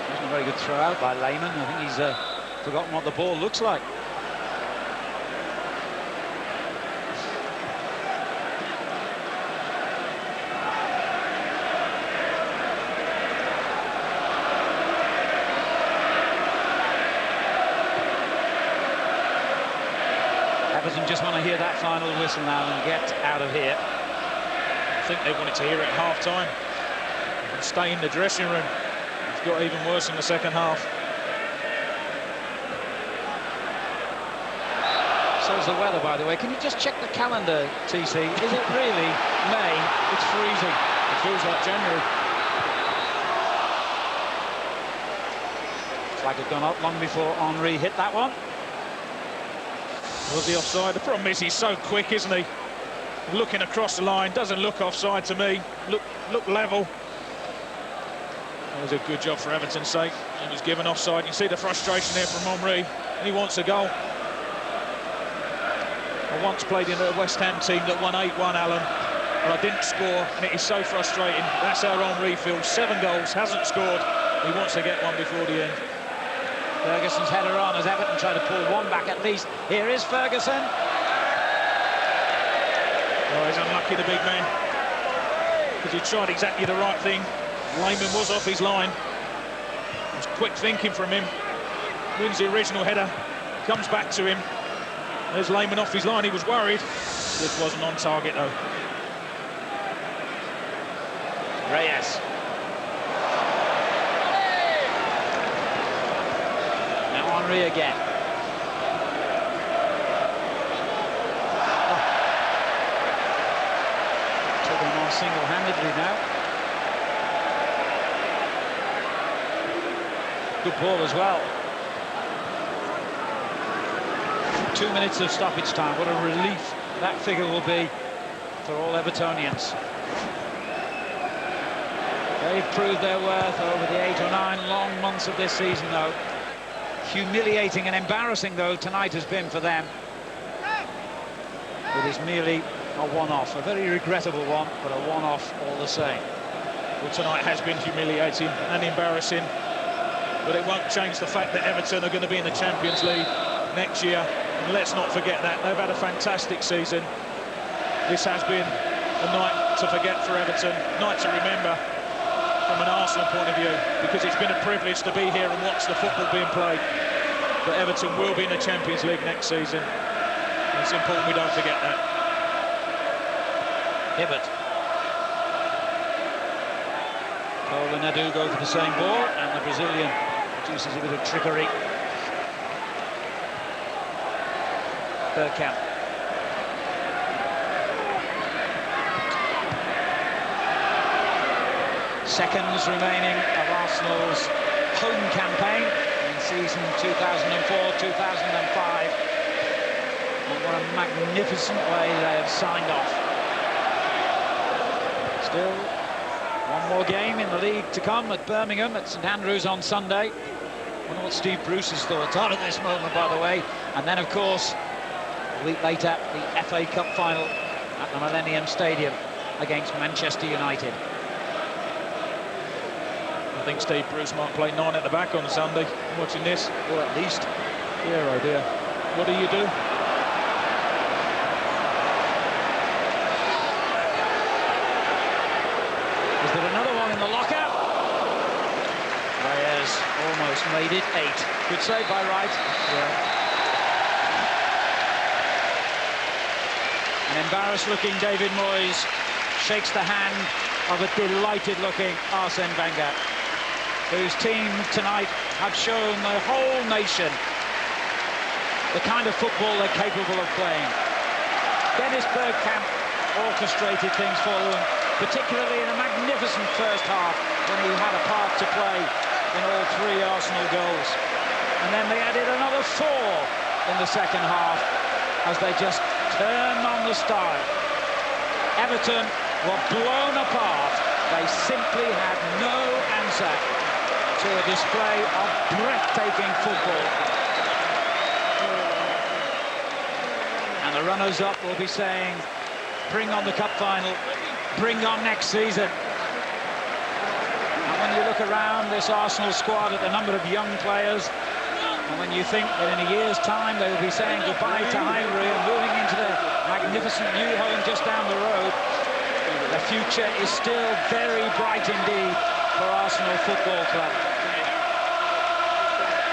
Wasn't a very good throw out by Lehmann. I think he's forgotten what the ball looks like. Everton just want to hear that final whistle now and get out of here. I think they wanted to hear it at half-time and stay in the dressing room. It's got even worse in the second half. So is the weather, by the way. Can you just check the calendar, TC? Is it really May? It's freezing. It feels like January. Flag had gone up long before Henry hit that one. Was he offside? The problem is he's so quick, isn't he? Looking across the line, doesn't look offside to me. Look level. That was a good job for Everton's sake. He was given offside. You see the frustration there from Henry, and he wants a goal. I once played in a West Ham team that won 8-1, Alan, and I didn't score, and it is so frustrating. That's how Henry feels. 7 goals, hasn't scored. He wants to get one before the end. Ferguson's header on as Everton try to pull one back at least. Here is Ferguson. Oh, he's unlucky, the big man, because he tried exactly the right thing. Lehmann was off his line. It was quick thinking from him. Wins the original header, comes back to him. There's Lehmann off his line. He was worried. This wasn't on target, though. Reyes. Henry again. Took him on single-handedly now. Good ball as well. 2 minutes of stoppage time. What a relief that figure will be for all Evertonians. They've proved their worth over the 8 or 9 long months of this season, though. Humiliating and embarrassing, though, tonight has been for them. It is merely a one-off, a very regrettable one, but a one-off all the same. Well, tonight has been humiliating and embarrassing, but it won't change the fact that Everton are going to be in the Champions League next year. And let's not forget that. They've had a fantastic season. This has been a night to forget for Everton, night to remember from an Arsenal point of view, because it's been a privilege to be here and watch the football being played. But Everton will be in the Champions League next season. And it's important we don't forget that. Hibbert. WtchMNw go for the same ball, and the Brazilian produces a bit of trickery. Bergkamp. Seconds remaining of Arsenal's home campaign. And season 2004-2005. And what a magnificent way they have signed off. Still, one more game in the league to come at Birmingham, at St Andrews on Sunday. I wonder what Steve Bruce's thoughts are at this moment, by the way. And then, of course, a week later, the FA Cup final at the Millennium Stadium against Manchester United. I think Steve Bruce might play 9 at the back on Sunday, watching this. Or at least. Dear, oh dear. What do you do? Is there another one in the locker? Reyes almost made it 8. Good save by Wright. Yeah. An embarrassed-looking David Moyes shakes the hand of a delighted-looking Arsene Wenger, whose team tonight have shown the whole nation the kind of football they're capable of playing. Dennis Bergkamp orchestrated things for them, particularly in a magnificent first half when he had a part to play in all 3 Arsenal goals. And then they added another 4 in the second half as they just turned on the style. Everton were blown apart. They simply had no answer to a display of breathtaking football. And the runners-up will be saying, bring on the cup final, bring on next season. And when you look around this Arsenal squad at the number of young players, and when you think that in a year's time they will be saying goodbye to Highbury and moving into their magnificent new home just down the road, the future is still very bright indeed for Arsenal Football Club.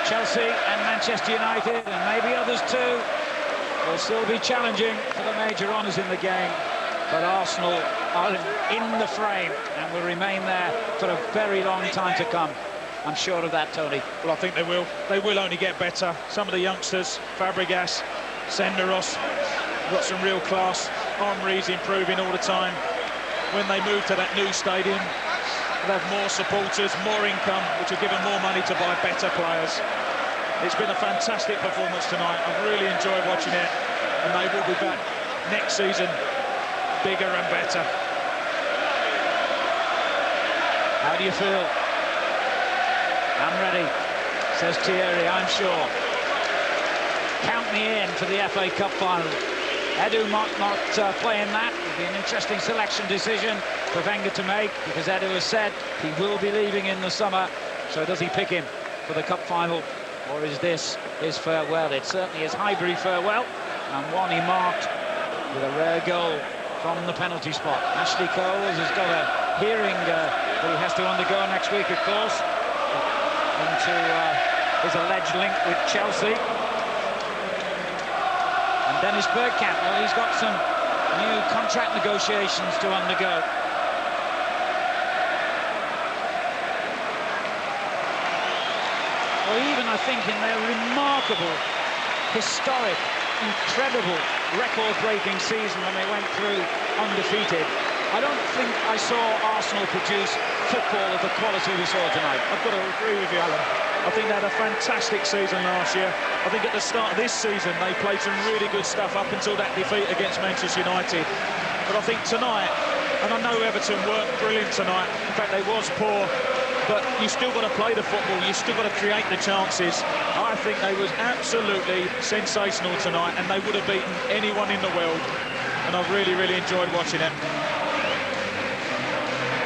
Chelsea and Manchester United, and maybe others too, will still be challenging for the major honours in the game. But Arsenal are in the frame and will remain there for a very long time to come. I'm sure of that, Tony. Well, I think they will. They will only get better. Some of the youngsters, Fabregas, Senderos, got some real class. Henry's improving all the time. When they move to that new stadium, they'll have more supporters, more income, which will give them more money to buy better players. It's been a fantastic performance tonight. I've really enjoyed watching it, and they will be back next season bigger and better. How do you feel? I'm ready, says Thierry, I'm sure. Count me in for the FA Cup final. Edu might not play in that. It'll be an interesting selection decision for Wenger to make, because Edu has said he will be leaving in the summer. So does he pick him for the cup final, or is this his farewell? It certainly is Highbury farewell, and one he marked with a rare goal from the penalty spot. Ashley Coles has got a hearing that he has to undergo next week, of course, into his alleged link with Chelsea. And Dennis Bergkamp, well, he's got some new contract negotiations to undergo. Or even, I think, in their remarkable, historic, incredible, record-breaking season when they went through undefeated, I don't think I saw Arsenal produce football of the quality we saw tonight. I've got to agree with you, Alan. I think they had a fantastic season last year. I think at the start of this season they played some really good stuff up until that defeat against Manchester United. But I think tonight, and I know Everton weren't brilliant tonight, in fact they was poor, but you still got to play the football, you still got to create the chances. I think they was absolutely sensational tonight, and they would have beaten anyone in the world, and I've really, really enjoyed watching it.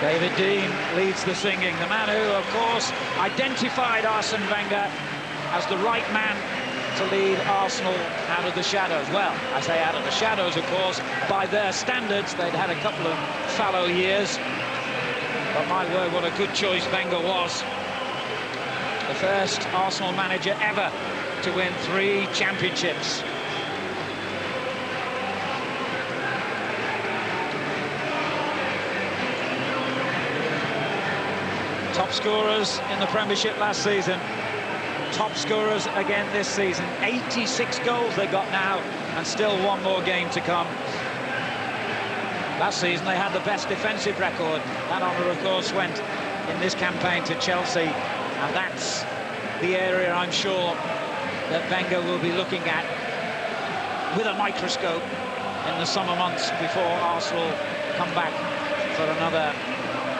David Dein leads the singing, the man who, of course, identified Arsene Wenger as the right man to lead Arsenal out of the shadows. Well, I say out of the shadows, of course, by their standards. They'd had a couple of fallow years. But my word, what a good choice Wenger was. The first Arsenal manager ever to win 3 championships. Top scorers in the Premiership last season. Top scorers again this season. 86 goals they got now, and still one more game to come. Last season they had the best defensive record. That honour, of course, went in this campaign to Chelsea, and that's the area I'm sure that Wenger will be looking at with a microscope in the summer months before Arsenal come back for another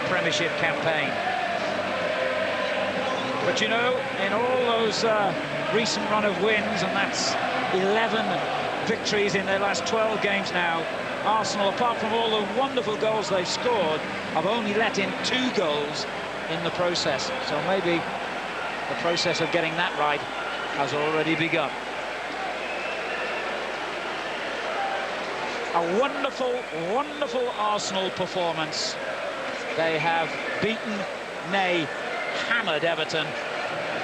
Premiership campaign. But you know, in all those recent run of wins, and that's 11 victories in their last 12 games now, Arsenal, apart from all the wonderful goals they've scored, have only let in 2 goals in the process. So maybe the process of getting that right has already begun. A wonderful, wonderful Arsenal performance. They have beaten, nay, hammered Everton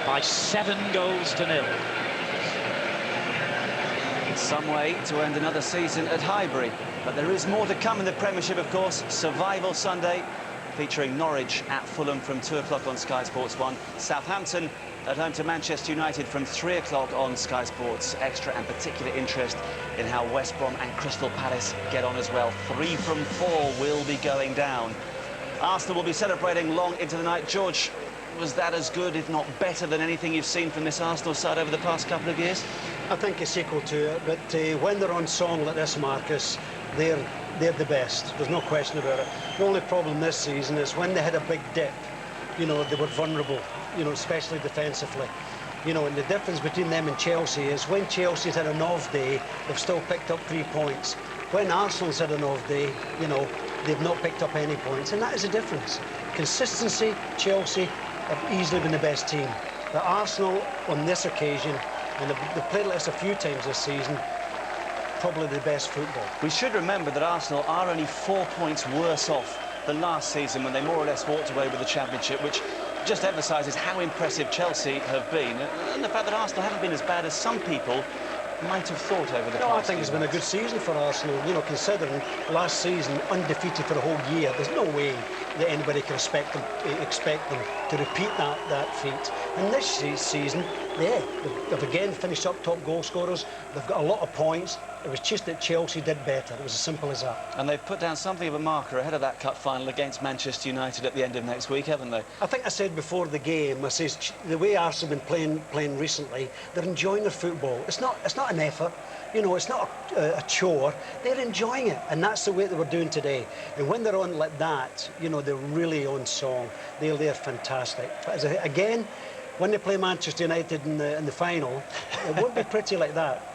by 7 goals to 0. Some way to end another season at Highbury, but there is more to come in the Premiership, of course. Survival Sunday, featuring Norwich at Fulham from 2 o'clock on Sky Sports 1. Southampton at home to Manchester United from 3 o'clock on Sky Sports Extra, and particular interest in how West Brom and Crystal Palace get on as well. 3 from 4 will be going down. Arsenal will be celebrating long into the night. George, was that as good, if not better, than anything you've seen from this Arsenal side over the past couple of years? I think it's equal to it, but when they're on song like this, Marcus, they're the best. There's no question about it. The only problem this season is when they had a big dip, you know, they were vulnerable, you know, especially defensively. You know, and the difference between them and Chelsea is when Chelsea's had an off day, they've still picked up 3 points. When Arsenal's had an off day, you know, they've not picked up any points, and that is the difference. Consistency, Chelsea have easily been the best team. But Arsenal, on this occasion, and they've played like this a few times this season, probably the best football. We should remember that Arsenal are only 4 points worse off than last season, when they more or less walked away with the Championship, which just emphasises how impressive Chelsea have been, and the fact that Arsenal haven't been as bad as some people might have thought over the past. I think it's been a good season for Arsenal, you know, considering last season undefeated for the whole year. There's no way that anybody can expect them to repeat that feat. And this season, yeah, they've again finished up top goal scorers. They've got a lot of points. It was just that Chelsea did better. It was as simple as that. And they've put down something of a marker ahead of that cup final against Manchester United at the end of next week, haven't they? I think I said before the game, I says the way Arsenal have been playing recently, they're enjoying their football. It's not an effort, you know, it's not a chore. They're enjoying it, and that's the way they were doing today. And when they're on like that, you know, they're really on song. They're fantastic. But again, when they play Manchester United in the final, it won't be pretty like that.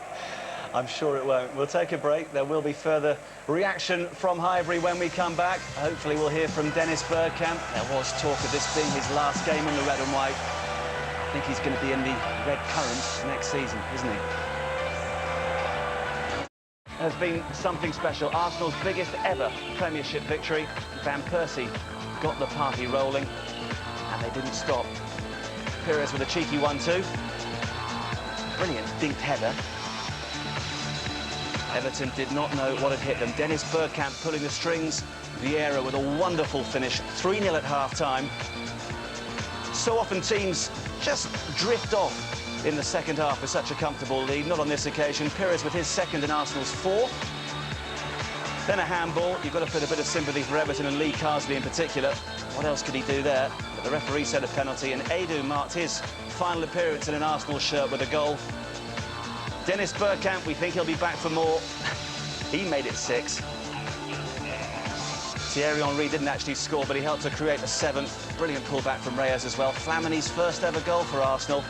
I'm sure it won't. We'll take a break. There will be further reaction from Highbury when we come back. Hopefully we'll hear from Dennis Bergkamp. There was talk of this being his last game in the red and white. I think he's going to be in the red currant next season, isn't he? Has been something special. Arsenal's biggest ever Premiership victory. Van Persie got the party rolling, and they didn't stop. Pirès with a cheeky 1-2. Brilliant dinked header. Everton did not know what had hit them. Dennis Bergkamp pulling the strings. Vieira with a wonderful finish. 3-0 at half-time. So often teams just drift off in the second half with such a comfortable lead. Not on this occasion. Pirès with his second and Arsenal's 4th. Then a handball. You've got to feel a bit of sympathy for Everton and Lee Carsley in particular. What else could he do there? But the referee said a penalty, and Edu marked his final appearance in an Arsenal shirt with a goal. Dennis Bergkamp, we think he'll be back for more. He made it 6. Thierry Henry didn't actually score, but he helped to create the 7th. Brilliant pullback from Reyes as well. Flamini's first ever goal for Arsenal.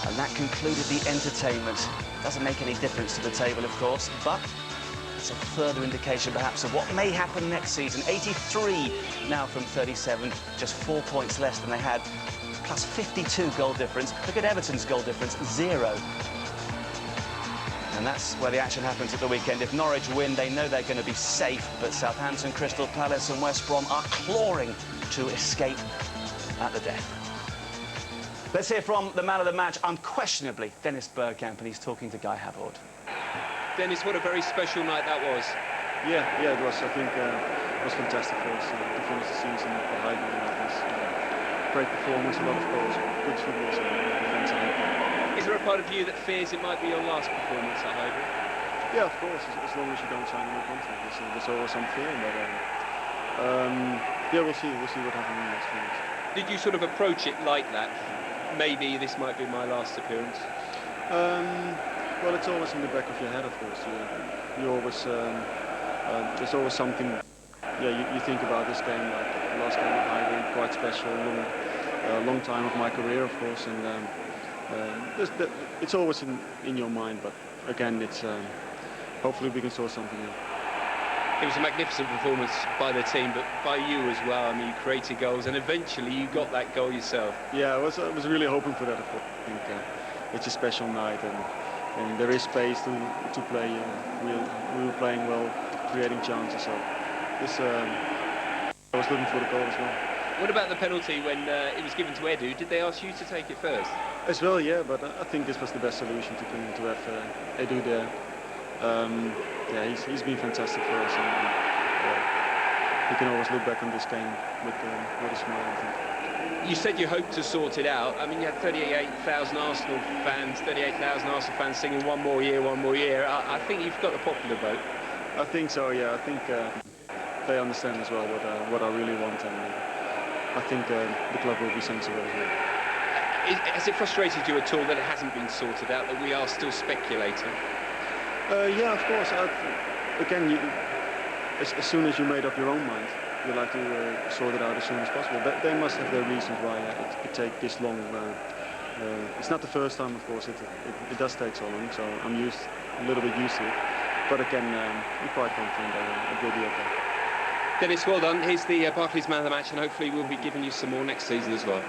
And that concluded the entertainment. Doesn't make any difference to the table, of course, but it's a further indication perhaps of what may happen next season. 83 now from 37, just 4 points less than they had, plus 52 goal difference. Look at Everton's goal difference, 0. And that's where the action happens at the weekend. If Norwich win, they know they're going to be safe, but Southampton, Crystal Palace and West Brom are clawing to escape at the death. Let's hear from the man of the match, unquestionably, Dennis Bergkamp, and he's talking to Guy Havord. Dennis, what a very special night that was. Yeah, it was. I think it was fantastic for us to finish the season at Highbury like this. Great performance, a lot of goals, good football, so defence and everything. Is there a part of you that fears it might be your last performance at Highbury? Yeah, of course, as long as you don't sign a new contract. There's always some fear, but yeah, we'll see what happens in the next few weeks. Did you sort of approach it like that? maybe this might be my last appearance? Well, it's always in the back of your head, of course. You always there's always something. Yeah, you think about this game, like the last game at Highbury, quite special, long time of my career, of course, and it's always in your mind. But again, it's hopefully we can sort something out. It was a magnificent performance by the team, but by you as well. I mean, you created goals, and eventually you got that goal yourself. Yeah, I was really hoping for that, of course. I think it's a special night, and there is space to play. We were playing well, creating chances. So this, I was looking for the goal as well. What about the penalty when it was given to Edu? Did they ask you to take it first? As well, yeah, but I think this was the best solution to have Edu there. Yeah, he's been fantastic for us, and he can always look back on this game with a smile, I think. You said you hoped to sort it out. I mean, you had 38,000 Arsenal fans singing "One more year, one more year." I think you've got the popular vote. I think so, yeah. I think they understand as well what I really want, and I think the club will be sensible as well. Has it frustrated you at all that it hasn't been sorted out, that we are still speculating? Yeah, of course. Again, as soon as you made up your own mind, you like to sort it out as soon as possible. They must have their reasons why it takes this long. It's not the first time, of course. It does take so long, so I'm a little bit used to it. But again, I'm quite confident that it will be okay. Dennis, well done. Here's the Barclays Man of the Match, and hopefully we'll be giving you some more next season as well.